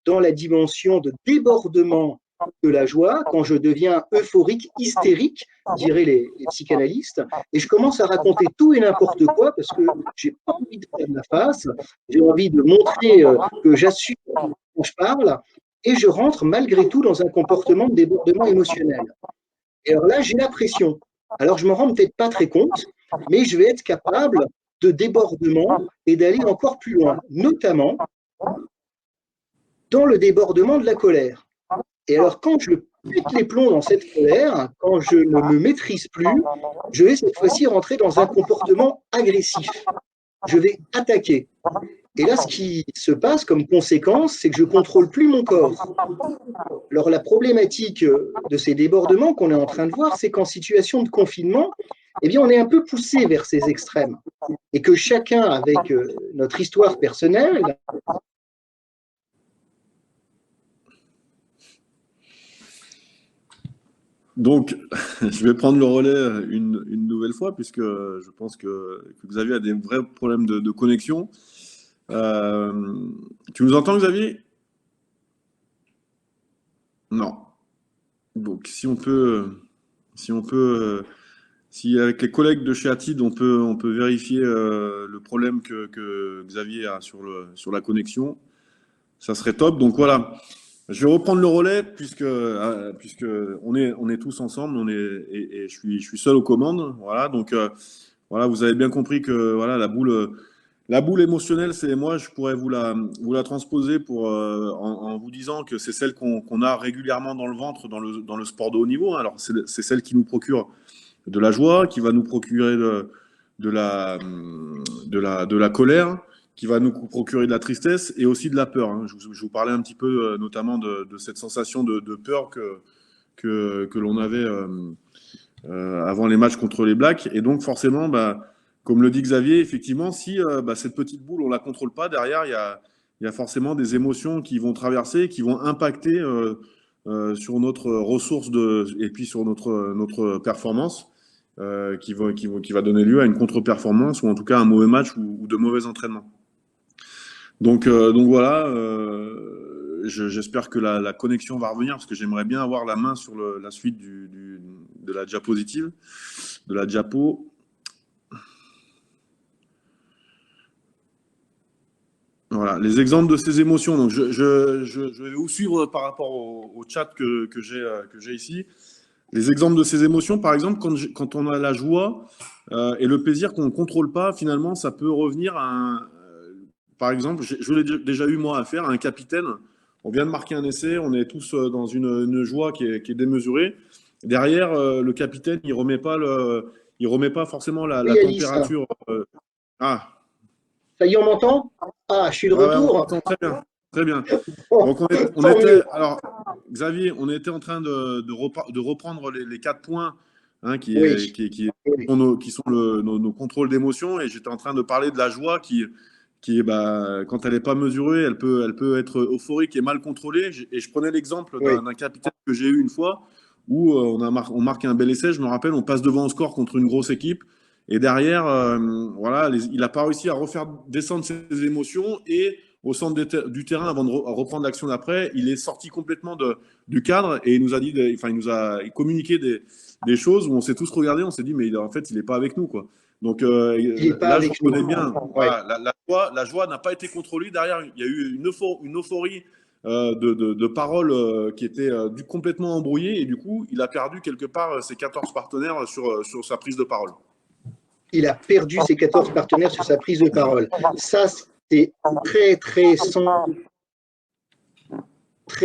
dans la dimension de débordement de la joie, quand je deviens euphorique, hystérique, diraient les psychanalystes, et je commence à raconter tout et n'importe quoi parce que j'ai pas envie de perdre la face, j'ai envie de montrer que j'assume quand je parle, et je rentre malgré tout dans un comportement de débordement émotionnel. Et alors là, j'ai la pression. Alors, je ne m'en rends peut-être pas très compte, mais je vais être capable de débordement et d'aller encore plus loin, notamment dans le débordement de la colère. Et alors, quand je pète les plombs dans cette colère, quand je ne me maîtrise plus, je vais cette fois-ci rentrer dans un comportement agressif. Je vais attaquer. Et là, ce qui se passe comme conséquence, c'est que je ne contrôle plus mon corps. Alors, la problématique de ces débordements qu'on est en train de voir, c'est qu'en situation de confinement, eh bien, on est un peu poussé vers ces extrêmes. Et que chacun, avec notre histoire personnelle, Donc, je vais prendre le relais une nouvelle fois, puisque je pense que Xavier a des vrais problèmes de connexion. Tu nous entends, Xavier? Non. Donc, si avec les collègues de chez Atid, on peut vérifier le problème que Xavier a sur la connexion, ça serait top. Donc voilà. Je vais reprendre le relais puisque on est tous ensemble, et je suis seul aux commandes. Voilà, donc voilà, vous avez bien compris que voilà la boule émotionnelle, c'est moi, je pourrais vous la transposer en vous disant que c'est celle qu'on a régulièrement dans le ventre dans le sport de haut niveau. Alors c'est celle qui nous procure de la joie, qui va nous procurer de la colère, qui va nous procurer de la tristesse et aussi de la peur. Hein. Je vous parlais un petit peu notamment de cette sensation de peur que l'on avait avant les matchs contre les Blacks. Et donc forcément, bah, comme le dit Xavier, effectivement, si cette petite boule, on ne la contrôle pas, derrière, il y a forcément des émotions qui vont traverser, qui vont impacter sur notre ressource et puis sur notre performance. Qui va donner lieu à une contre-performance ou en tout cas un mauvais match ou de mauvais entraînements. Donc voilà, j'espère que la connexion va revenir parce que j'aimerais bien avoir la main sur la suite de la diapositive, de la diapo. Voilà, les exemples de ces émotions. Donc je vais vous suivre par rapport au chat que j'ai ici. Les exemples de ces émotions, par exemple, quand on a la joie et le plaisir qu'on ne contrôle pas, finalement, ça peut revenir par exemple, je l'ai déjà eu moi à faire, un capitaine. On vient de marquer un essai, on est tous dans une joie qui est démesurée. Derrière, le capitaine, il remet pas forcément la température. Ah. Ça y est, on m'entend? Ah, je suis de retour. On m'entend très bien. Très bien. Donc alors, Xavier, on était en train de reprendre les 4 points hein, qui sont nos contrôles d'émotion, et j'étais en train de parler de la joie qui quand elle n'est pas mesurée, elle peut être euphorique et mal contrôlée. Et je prenais l'exemple d'un capitaine que j'ai eu une fois où on marque un bel essai. Je me rappelle, on passe devant au score contre une grosse équipe. Et derrière, voilà, il n'a pas réussi à refaire descendre ses émotions et au centre du terrain avant de reprendre l'action d'après. Il est sorti complètement du cadre et il nous a dit, il nous a communiqué des choses où on s'est tous regardés, on s'est dit, mais en fait, il n'est pas avec nous, quoi. Donc Il n'est pas là, je avec nous. reconnais bien. Ouais. Voilà, la joie n'a pas été contrôlée. Derrière, il y a eu une euphorie de paroles qui étaient complètement embrouillées et du coup, il a perdu quelque part ses 14 partenaires sur sa prise de parole. Il a perdu ses 14 partenaires sur sa prise de parole. Ça, c'est très, très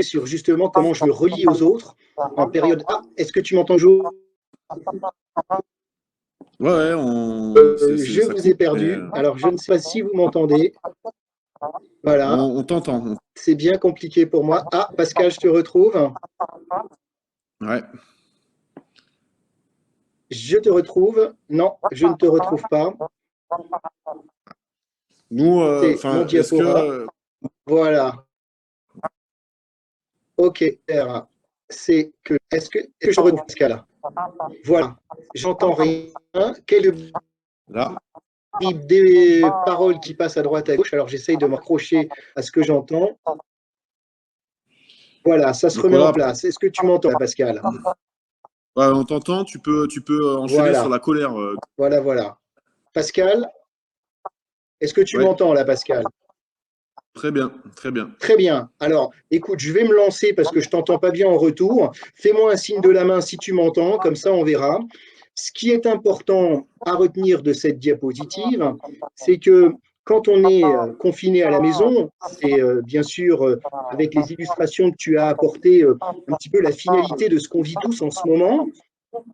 sur justement comment je me relie aux autres en période. Ah, est-ce que tu m'entends, Jo? Ouais, je vous ai perdu. Alors, je ne sais pas si vous m'entendez. Voilà. On t'entend. C'est bien compliqué pour moi. Ah, Pascal, je te retrouve. Ouais. Je te retrouve. Non, je ne te retrouve pas. Nous, c'est mon diaporama. Voilà. Ok. C'est que. Est-ce que je retrouve Pascal? Voilà. J'entends rien. Quel est là des paroles qui passent à droite à gauche? Alors j'essaye de me raccrocher à ce que j'entends. Voilà, ça se remet en place. Est-ce que tu m'entends, Pascal? Ouais, on t'entend. Tu peux enchaîner sur la colère. Voilà. Pascal, est-ce que tu m'entends là, Pascal? Très bien, très bien. Très bien. Alors, écoute, je vais me lancer parce que je ne t'entends pas bien en retour. Fais-moi un signe de la main si tu m'entends, comme ça on verra. Ce qui est important à retenir de cette diapositive, c'est que quand on est confiné à la maison, c'est bien sûr avec les illustrations que tu as apportées, un petit peu la finalité de ce qu'on vit tous en ce moment,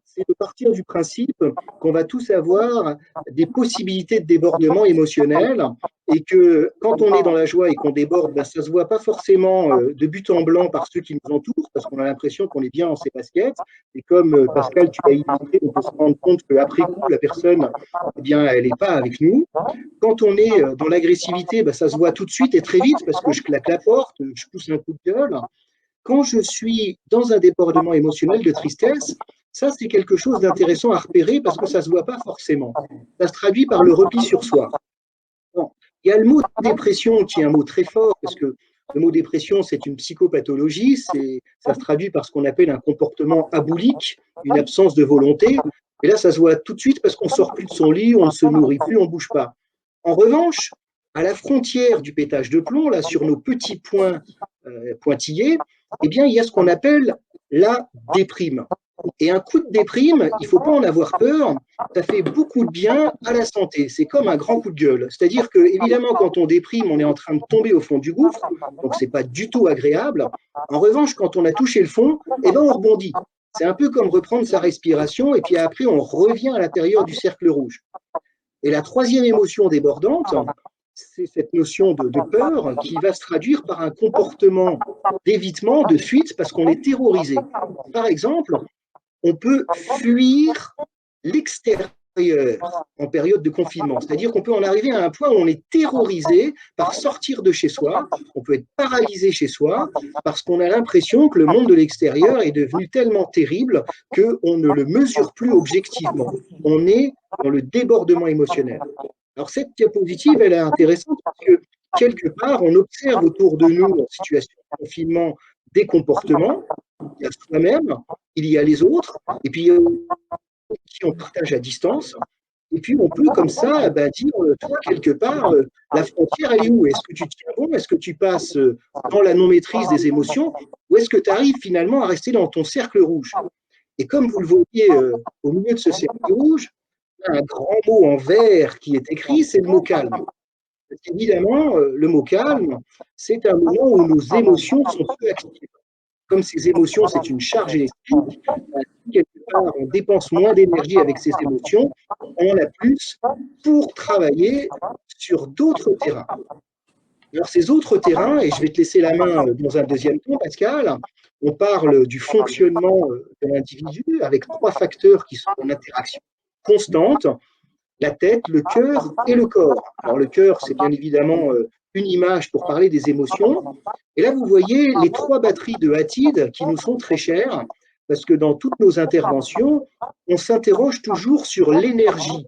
c'est de partir du principe qu'on va tous avoir des possibilités de débordement émotionnel et que quand on est dans la joie et qu'on déborde, ben, ça ne se voit pas forcément de but en blanc par ceux qui nous entourent parce qu'on a l'impression qu'on est bien dans ses baskets. Et comme Pascal, tu l'as illustré, on peut se rendre compte qu'après coup, la personne, eh bien, elle n'est pas avec nous. Quand on est dans l'agressivité, ben, ça se voit tout de suite et très vite parce que je claque la porte, je pousse un coup de gueule. Quand je suis dans un débordement émotionnel de tristesse, ça, c'est quelque chose d'intéressant à repérer parce que ça ne se voit pas forcément. Ça se traduit par le repli sur soi. Bon. Il y a le mot dépression qui est un mot très fort parce que le mot dépression, c'est une psychopathologie. Ça se traduit par ce qu'on appelle un comportement aboulique, une absence de volonté. Et là, ça se voit tout de suite parce qu'on ne sort plus de son lit, on ne se nourrit plus, on ne bouge pas. En revanche, à la frontière du pétage de plomb, là, sur nos petits points pointillés, eh bien, il y a ce qu'on appelle la déprime. Et un coup de déprime, il ne faut pas en avoir peur, ça fait beaucoup de bien à la santé. C'est comme un grand coup de gueule. C'est-à-dire que, évidemment, quand on déprime, on est en train de tomber au fond du gouffre, donc ce n'est pas du tout agréable. En revanche, quand on a touché le fond, eh ben, on rebondit. C'est un peu comme reprendre sa respiration, et puis après, on revient à l'intérieur du cercle rouge. Et la troisième émotion débordante, c'est cette notion de peur qui va se traduire par un comportement d'évitement, de fuite, parce qu'on est terrorisé. Par exemple, on peut fuir l'extérieur en période de confinement. C'est-à-dire qu'on peut en arriver à un point où on est terrorisé par sortir de chez soi, on peut être paralysé chez soi, parce qu'on a l'impression que le monde de l'extérieur est devenu tellement terrible qu'on ne le mesure plus objectivement. On est dans le débordement émotionnel. Alors cette diapositive, elle est intéressante parce que quelque part, on observe autour de nous en situation de confinement des comportements. Il y a soi-même, il y a les autres, et puis qui on partage à distance. Et puis on peut comme ça dire, toi, quelque part, la frontière, elle est où? Est-ce que tu tiens bon? Est-ce que tu passes dans la non-maîtrise des émotions? Ou est-ce que tu arrives finalement à rester dans ton cercle rouge? Et comme vous le voyez au milieu de ce cercle rouge, il y a un grand mot en vert qui est écrit, c'est le mot calme. Parce qu'évidemment, le mot calme, c'est un moment où nos émotions sont peu actives. Comme ces émotions, c'est une charge électrique, quelque part, on dépense moins d'énergie avec ces émotions, on en a plus pour travailler sur d'autres terrains. Alors, ces autres terrains, et je vais te laisser la main dans un deuxième temps, Pascal, on parle du fonctionnement de l'individu avec trois facteurs qui sont en interaction constante, la tête, le cœur et le corps. Alors, le cœur, c'est bien évidemment une image pour parler des émotions. Et là, vous voyez les trois batteries de Hatid qui nous sont très chères, parce que dans toutes nos interventions, on s'interroge toujours sur l'énergie,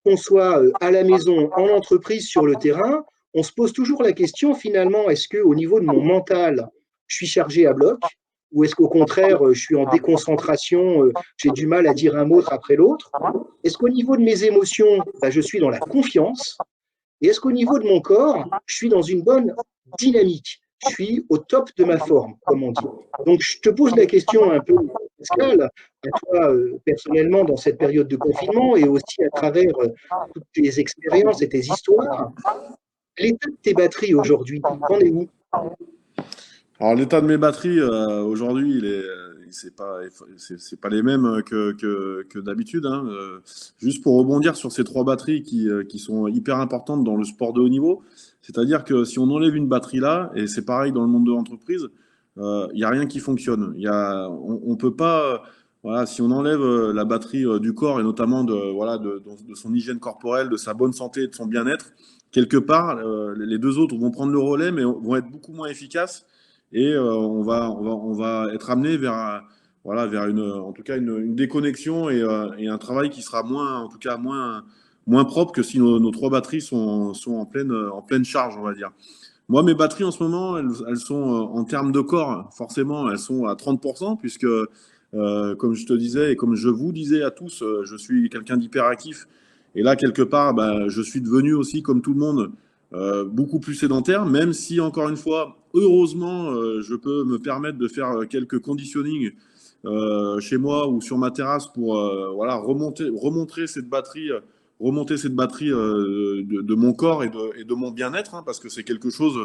qu'on soit à la maison, en entreprise, sur le terrain, on se pose toujours la question finalement, est-ce qu'au niveau de mon mental, je suis chargé à bloc ou est-ce qu'au contraire, je suis en déconcentration, j'ai du mal à dire un mot après l'autre? Est-ce qu'au niveau de mes émotions, bah, je suis dans la confiance? Et est-ce qu'au niveau de mon corps, je suis dans une bonne dynamique? Je suis au top de ma forme, comme on dit. Donc, je te pose la question un peu, Pascal, à toi personnellement dans cette période de confinement et aussi à travers toutes tes expériences et tes histoires. L'état de tes batteries aujourd'hui, t'en es où? Alors l'état de mes batteries aujourd'hui, c'est pas les mêmes que d'habitude, hein. Juste pour rebondir sur ces trois batteries qui sont hyper importantes dans le sport de haut niveau, c'est-à-dire que si on enlève une batterie là, et c'est pareil dans le monde de l'entreprise, il y a rien qui fonctionne. On peut pas, voilà, si on enlève la batterie du corps et notamment de son hygiène corporelle, de sa bonne santé, de son bien-être, quelque part, les deux autres vont prendre le relais, mais vont être beaucoup moins efficaces et on va être amené vers en tout cas une déconnexion et un travail qui sera moins, en tout cas moins propre que si nos trois batteries sont en pleine charge, on va dire. Moi, mes batteries en ce moment, elles sont en termes de corps, forcément, elles sont à 30%, puisque, comme je te disais et comme je vous disais à tous, je suis quelqu'un d'hyperactif. Et là, quelque part, bah, je suis devenu aussi, comme tout le monde, beaucoup plus sédentaire, même si, encore une fois, heureusement, je peux me permettre de faire quelques conditioning chez moi ou sur ma terrasse pour voilà, remonter cette batterie de mon corps et de mon bien-être, hein, parce que c'est quelque chose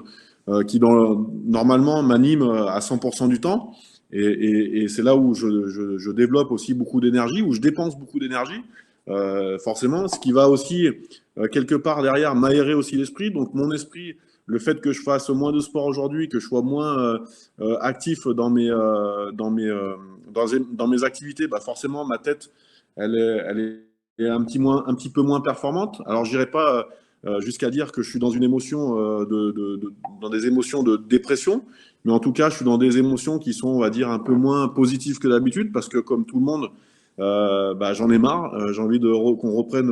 normalement m'anime à 100% du temps. Et c'est là où je développe aussi beaucoup d'énergie, où je dépense beaucoup d'énergie, forcément, ce qui va aussi, quelque part derrière, m'aérer aussi l'esprit. Donc mon esprit, le fait que je fasse moins de sport aujourd'hui, que je sois moins actif dans mes activités, bah forcément, ma tête, elle est un petit peu moins performante. Alors, je n'irai pas jusqu'à dire que je suis dans une émotion, dans des émotions de dépression, mais en tout cas, je suis dans des émotions qui sont, on va dire, un peu moins positives que d'habitude, parce que comme tout le monde, bah, j'en ai marre, j'ai envie qu'on reprenne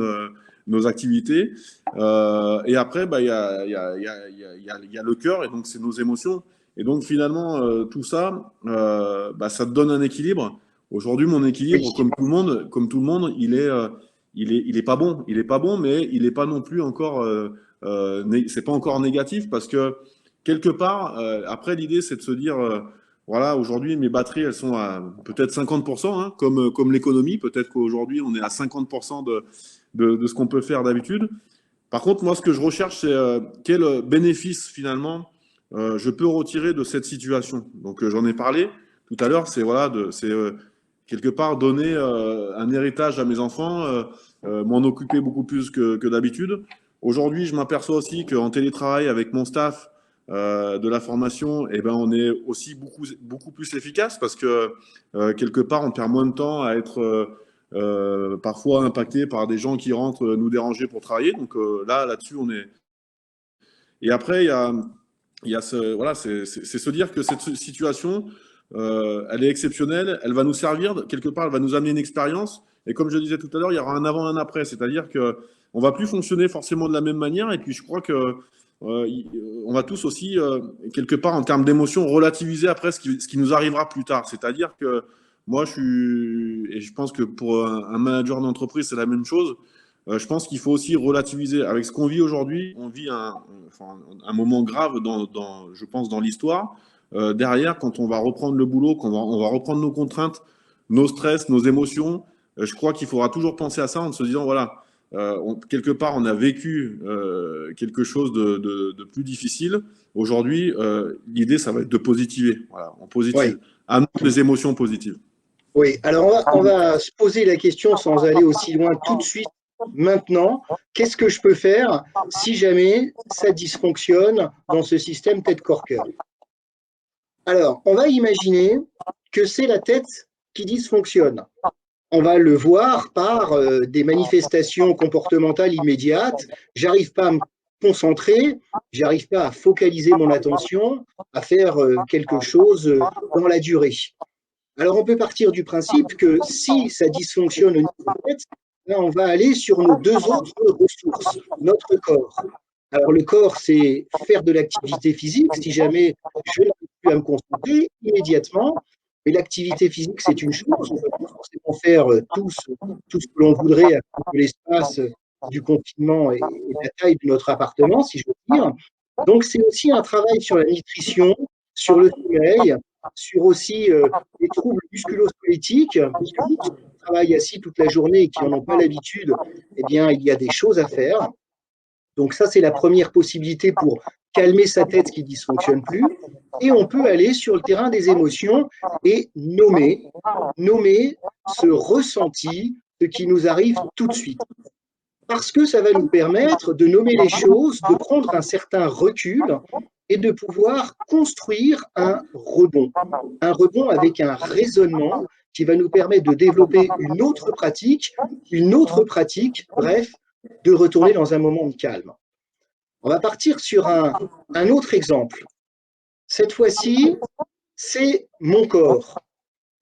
nos activités. Et après, bah, il y a le cœur, et donc c'est nos émotions. Et donc finalement, tout ça, bah, ça te donne un équilibre. Aujourd'hui, mon Oui, équilibre, comme tout le monde, il est pas bon. Il est pas bon, mais il est pas non plus encore, c'est pas encore négatif parce que quelque part, après l'idée, c'est de se dire, voilà, aujourd'hui, mes batteries, elles sont à peut-être 50%, hein, comme l'économie. Peut-être qu'aujourd'hui, on est à 50% de ce qu'on peut faire d'habitude. Par contre, moi, ce que je recherche, c'est quel bénéfice finalement je peux retirer de cette situation. Donc, j'en ai parlé tout à l'heure. C'est voilà, c'est quelque part donner un héritage à mes enfants, m'en occuper beaucoup plus que d'habitude. Aujourd'hui, je m'aperçois aussi qu'en télétravail avec mon staff de la formation, eh ben, on est aussi beaucoup plus efficace parce que quelque part, on perd moins de temps à être parfois impacté par des gens qui rentrent nous déranger pour travailler. Donc là-dessus, on est. Et après, il y a voilà, c'est se dire que cette situation, elle est exceptionnelle, elle va nous servir, quelque part, elle va nous amener une expérience. Et comme je disais tout à l'heure, il y aura un avant, un après. C'est-à-dire que on va plus fonctionner forcément de la même manière. Et puis, je crois que on va tous aussi, quelque part, en termes d'émotion, relativiser après ce qui nous arrivera plus tard. C'est-à-dire que moi, et je pense que pour un manager d'entreprise, c'est la même chose. Je pense qu'il faut aussi relativiser. Avec ce qu'on vit aujourd'hui, on vit un moment grave, je pense, dans l'histoire. Derrière, quand on va reprendre le boulot, on va reprendre nos contraintes, nos stress, nos émotions, je crois qu'il faudra toujours penser à ça en se disant, voilà, quelque part, on a vécu quelque chose de plus difficile. Aujourd'hui, l'idée, ça va être de positiver. Voilà, on positive. oui. Amener des émotions positives. Oui, alors on va se poser la question sans aller aussi loin tout de suite, maintenant. Qu'est-ce que je peux faire si jamais ça dysfonctionne dans ce système tête-corps-cœur? Alors, on va imaginer que c'est la tête qui dysfonctionne. On va le voir par des manifestations comportementales immédiates. J'arrive pas à me concentrer, j'arrive pas à focaliser mon attention, à faire quelque chose dans la durée. Alors, on peut partir du principe que si ça dysfonctionne au niveau de la tête, là, on va aller sur nos deux autres ressources, notre corps. Alors, le corps, c'est faire de l'activité physique. Si jamais je n'arrive plus à me concentrer immédiatement, mais l'activité physique, c'est une chose. On ne peut pas forcément faire tout ce que l'on voudrait à cause de l'espace du confinement et de la taille de notre appartement, si je veux dire. Donc, c'est aussi un travail sur la nutrition, sur le sommeil, sur aussi les troubles musculo-squelettiques, parce que ceux qui travaillent assis toute la journée et qui n'en ont pas l'habitude, eh bien, il y a des choses à faire. Donc ça, c'est la première possibilité pour calmer sa tête qui ne dysfonctionne plus. Et on peut aller sur le terrain des émotions et nommer ce ressenti, ce qui nous arrive tout de suite. Parce que ça va nous permettre de nommer les choses, de prendre un certain recul et de pouvoir construire un rebond avec un raisonnement qui va nous permettre de développer une autre pratique, bref, de retourner dans un moment de calme. On va partir sur un autre exemple. Cette fois-ci, c'est mon corps.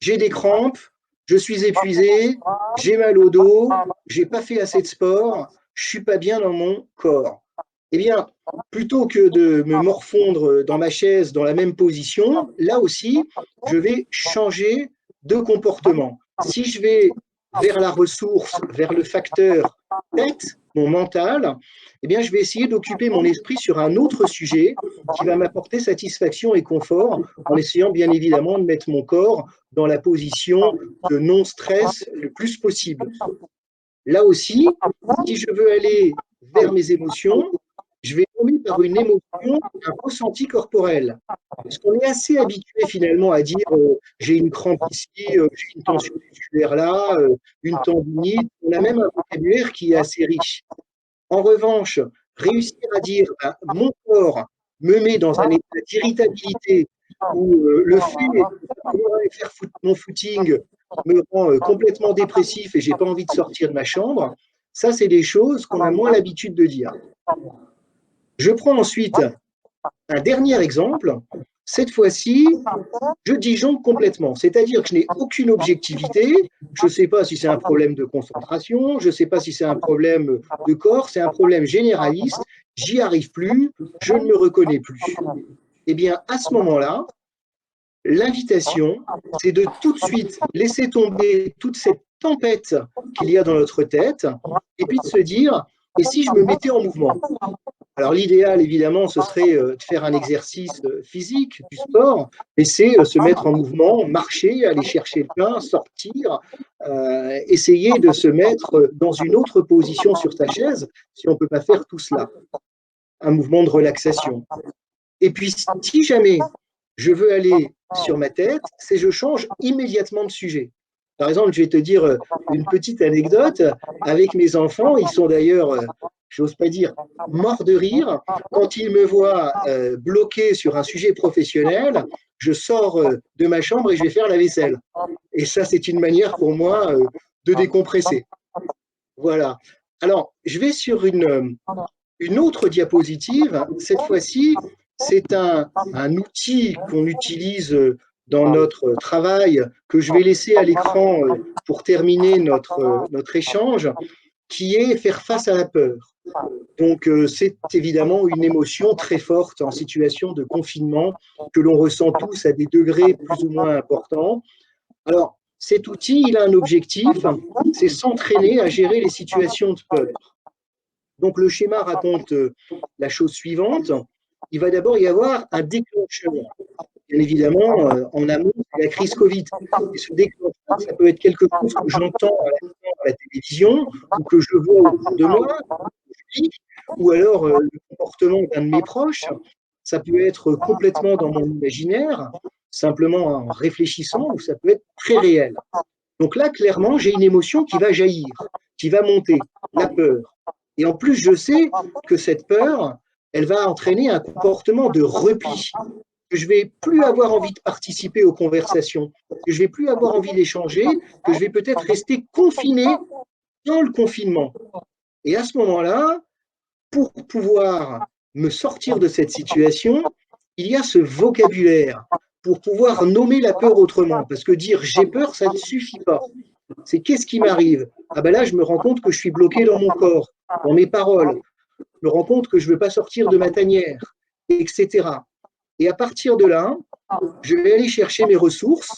J'ai des crampes, je suis épuisé, j'ai mal au dos, j'ai pas fait assez de sport, je suis pas bien dans mon corps. Eh bien, plutôt que de me morfondre dans ma chaise dans la même position, là aussi, je vais changer de comportement. Si je vais vers la ressource, vers le facteur tête, mon mental, eh bien, je vais essayer d'occuper mon esprit sur un autre sujet qui va m'apporter satisfaction et confort, en essayant bien évidemment de mettre mon corps dans la position de non-stress le plus possible. Là aussi, si je veux aller vers mes émotions, je vais nommer par une émotion un ressenti corporel. Parce qu'on est assez habitué finalement à dire j'ai une crampe ici, j'ai une tension musculaire là, une tendinite. On a même un vocabulaire qui est assez riche. En revanche, réussir à dire mon corps me met dans un état d'irritabilité où le fait de pouvoir aller faire mon footing me rend complètement dépressif et j'ai pas envie de sortir de ma chambre, ça c'est des choses qu'on a moins l'habitude de dire. Je prends ensuite un dernier exemple. Cette fois-ci, je disjoncte complètement, c'est-à-dire que je n'ai aucune objectivité, je ne sais pas si c'est un problème de concentration, je ne sais pas si c'est un problème de corps, c'est un problème généraliste, j'y arrive plus, je ne me reconnais plus. Eh bien, à ce moment-là, l'invitation, c'est de tout de suite laisser tomber toute cette tempête qu'il y a dans notre tête, et puis de se dire, et si je me mettais en mouvement? Alors l'idéal, évidemment, ce serait de faire un exercice physique, du sport, et c'est se mettre en mouvement, marcher, aller chercher le pain, sortir, essayer de se mettre dans une autre position sur sa chaise, si on ne peut pas faire tout cela. Un mouvement de relaxation. Et puis, si jamais je veux aller sur ma tête, c'est je change immédiatement de sujet. Par exemple, je vais te dire une petite anecdote. Avec mes enfants, ils sont d'ailleurs, j'ose pas dire, morts de rire. Quand ils me voient bloqué sur un sujet professionnel, je sors de ma chambre et je vais faire la vaisselle. Et ça, c'est une manière pour moi de décompresser. Voilà. Alors, je vais sur une autre diapositive. Cette fois-ci, c'est un outil qu'on utilise dans notre travail, que je vais laisser à l'écran pour terminer notre échange, qui est faire face à la peur. Donc, c'est évidemment une émotion très forte en situation de confinement que l'on ressent tous à des degrés plus ou moins importants. Alors, cet outil, il a un objectif, c'est s'entraîner à gérer les situations de peur. Donc, le schéma raconte la chose suivante. Il va d'abord y avoir un déclenchement. Bien évidemment, en amont, c'est la crise Covid. Et ce déclenchement, ça peut être quelque chose que j'entends à la télévision ou que je vois autour de moi, ou alors le comportement d'un de mes proches. Ça peut être complètement dans mon imaginaire, simplement en réfléchissant, ou ça peut être très réel. Donc là, clairement, j'ai une émotion qui va jaillir, qui va monter, la peur. Et en plus, je sais que cette peur, elle va entraîner un comportement de repli, que je ne vais plus avoir envie de participer aux conversations, que je ne vais plus avoir envie d'échanger, que je vais peut-être rester confiné dans le confinement. Et à ce moment-là, pour pouvoir me sortir de cette situation, il y a ce vocabulaire pour pouvoir nommer la peur autrement. Parce que dire j'ai peur, ça ne suffit pas. C'est qu'est-ce qui m'arrive? Ah ben là, je me rends compte que je suis bloqué dans mon corps, dans mes paroles. me rends compte que je ne veux pas sortir de ma tanière, etc. Et à partir de là, je vais aller chercher mes ressources,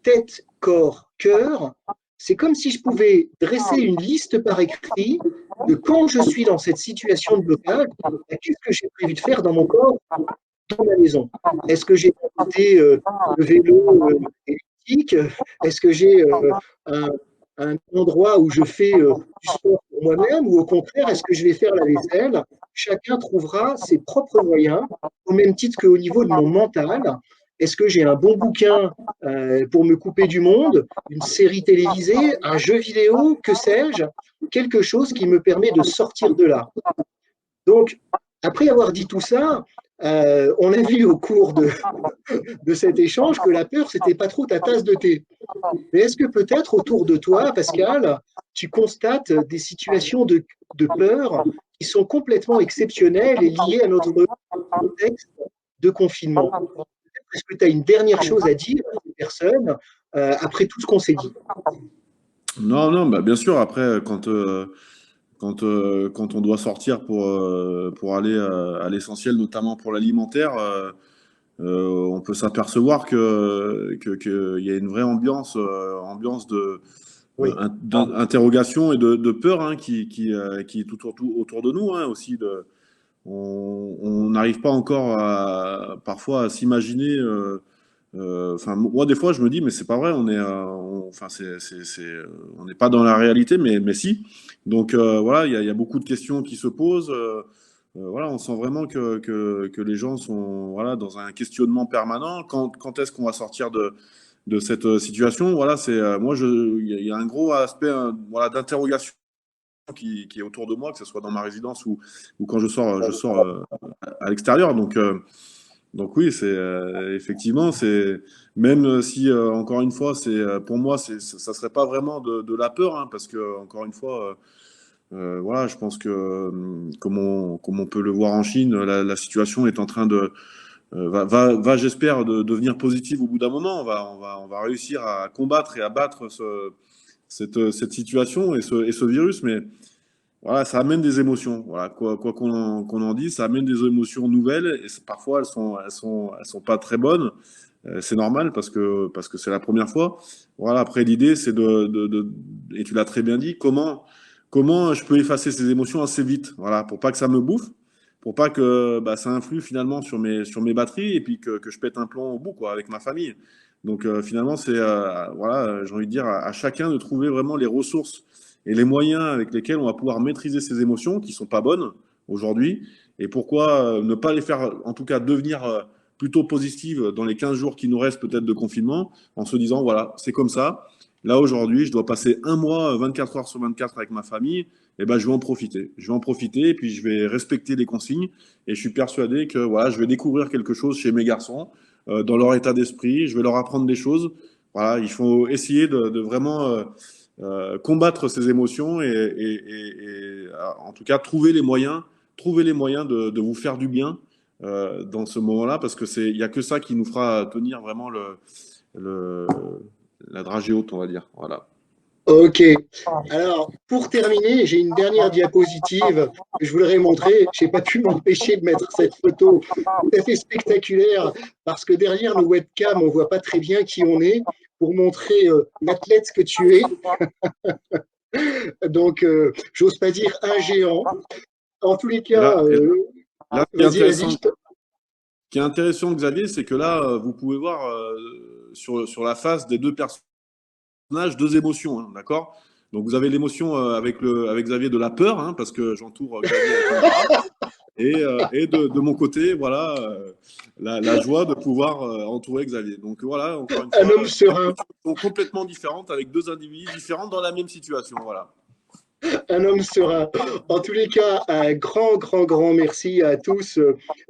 tête, corps, cœur. C'est comme si je pouvais dresser une liste par écrit de quand je suis dans cette situation de blocage, qu'est-ce que j'ai prévu de faire dans mon corps, dans ma maison. Est-ce que j'ai monté le vélo électrique? Est-ce que j'ai un, un endroit où je fais du sport pour moi-même ou au contraire, est-ce que je vais faire la vaisselle? Chacun trouvera ses propres moyens, au même titre qu'au niveau de mon mental. Est-ce que j'ai un bon bouquin pour me couper du monde, une série télévisée, un jeu vidéo, que sais-je? Quelque chose qui me permet de sortir de là. Donc, après avoir dit tout ça, on a vu au cours de cet échange que la peur, c'était pas trop ta tasse de thé. Mais est-ce que peut-être autour de toi, Pascal, tu constates des situations de peur qui sont complètement exceptionnelles et liées à notre contexte de confinement? Est-ce que tu as une dernière chose à dire à ces personnes après tout ce qu'on s'est dit? Non, non, bah, bien sûr. Après, quand on doit sortir pour aller à l'essentiel, notamment pour l'alimentaire, on peut s'apercevoir qu'il y a une vraie ambiance Oui, d'interrogation et de peur, hein, qui est autour de nous, hein, aussi. On n'arrive pas encore parfois à s'imaginer. Enfin, moi, des fois, je me dis, mais c'est pas vrai, enfin, on n'est pas dans la réalité, mais si. Donc, voilà, il y a beaucoup de questions qui se posent. Voilà, on sent vraiment que les gens sont, voilà, dans un questionnement permanent. Quand est-ce qu'on va sortir de cette situation? Voilà, il y a un gros aspect, voilà, d'interrogation qui est autour de moi, que ce soit dans ma résidence ou quand je sors à l'extérieur. Donc oui, effectivement, c'est même si encore une fois, pour moi, ça serait pas vraiment de la peur, hein, parce que encore une fois, voilà, je pense que comme on peut le voir en Chine, la situation est en train j'espère, de devenir positive au bout d'un moment. On va réussir à combattre et à battre cette situation et ce virus, mais voilà, ça amène des émotions. Voilà, quoi qu'on en dise, ça amène des émotions nouvelles et parfois elles sont pas très bonnes. C'est normal parce que c'est la première fois. Voilà, après l'idée c'est et tu l'as très bien dit, comment je peux effacer ces émotions assez vite. Voilà, pour pas que ça me bouffe, pour pas que bah, ça influe finalement sur mes batteries et puis que je pète un plomb au bout quoi avec ma famille. Donc finalement c'est voilà, j'ai envie de dire à chacun de trouver vraiment les ressources et les moyens avec lesquels on va pouvoir maîtriser ces émotions qui sont pas bonnes aujourd'hui, et pourquoi ne pas les faire, en tout cas, devenir plutôt positives dans les 15 jours qui nous restent peut-être de confinement, en se disant, voilà, c'est comme ça, là aujourd'hui, je dois passer un mois, 24 heures sur 24 avec ma famille, et ben, je vais en profiter. Je vais en profiter, et puis je vais respecter les consignes, et je suis persuadé que voilà, je vais découvrir quelque chose chez mes garçons, dans leur état d'esprit, je vais leur apprendre des choses. Voilà, il faut essayer de vraiment combattre ces émotions et, en tout cas trouver les moyens de vous faire du bien dans ce moment-là, parce que il y a que ça qui nous fera tenir vraiment le, la dragée haute, on va dire. Voilà. ok. Alors, pour terminer, j'ai une dernière diapositive que je voudrais montrer. Je n'ai pas pu m'empêcher de mettre cette photo tout à fait spectaculaire parce que derrière nos webcams, on ne voit pas très bien qui on est pour montrer l'athlète que tu es. Donc, j'ose pas dire un géant. En tous les Et cas, là, vas-y, vas-y. ce qui est intéressant, Xavier, c'est que là, vous pouvez voir sur la face des deux personnages deux émotions, hein, d'accord? Donc vous avez l'émotion avec Xavier de la peur, hein, parce que j'entoure Xavier avec mes bras. Et de mon côté, voilà, la joie de pouvoir entourer Xavier. Donc voilà, encore une Un fois, homme deux serein. émotions sont complètement différentes avec deux individus différents dans la même situation. Voilà. Un homme serein. En tous les cas, un grand, grand, grand merci à tous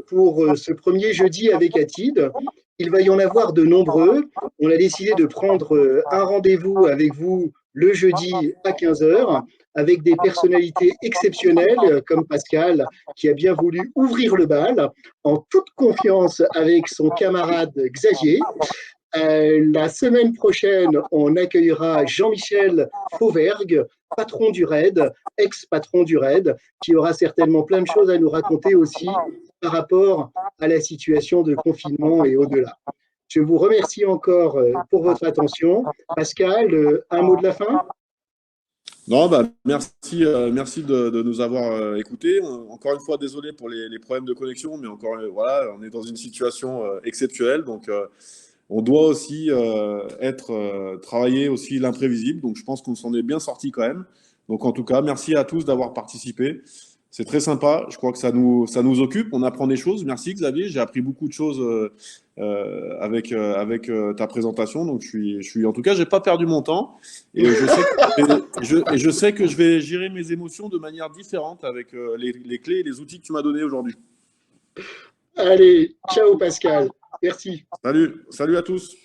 pour ce premier jeudi avec Atid. Il va y en avoir de nombreux. On a décidé de prendre un rendez-vous avec vous le jeudi à 15 heures avec des personnalités exceptionnelles comme Pascal qui a bien voulu ouvrir le bal en toute confiance avec son camarade Xavier. La semaine prochaine, on accueillera Jean-Michel Fauvergue, patron du RAID, ex-patron du RAID, qui aura certainement plein de choses à nous raconter aussi par rapport à la situation de confinement et au-delà. Je vous remercie encore pour votre attention. Pascal, un mot de la fin? Non, bah, merci, merci de nous avoir écoutés. Encore une fois, désolé pour les problèmes de connexion, mais encore, voilà, on est dans une situation exceptionnelle, donc on doit aussi travailler aussi l'imprévisible. Donc, je pense qu'on s'en est bien sorti quand même. Donc, en tout cas, merci à tous d'avoir participé. C'est très sympa. Je crois que ça nous occupe. On apprend des choses. Merci Xavier. J'ai appris beaucoup de choses avec ta présentation. Donc, en tout cas, j'ai pas perdu mon temps. Et je sais que je vais gérer mes émotions de manière différente avec les clés et les outils que tu m'as donnés aujourd'hui. Allez, ciao Pascal. Merci. Salut, salut à tous.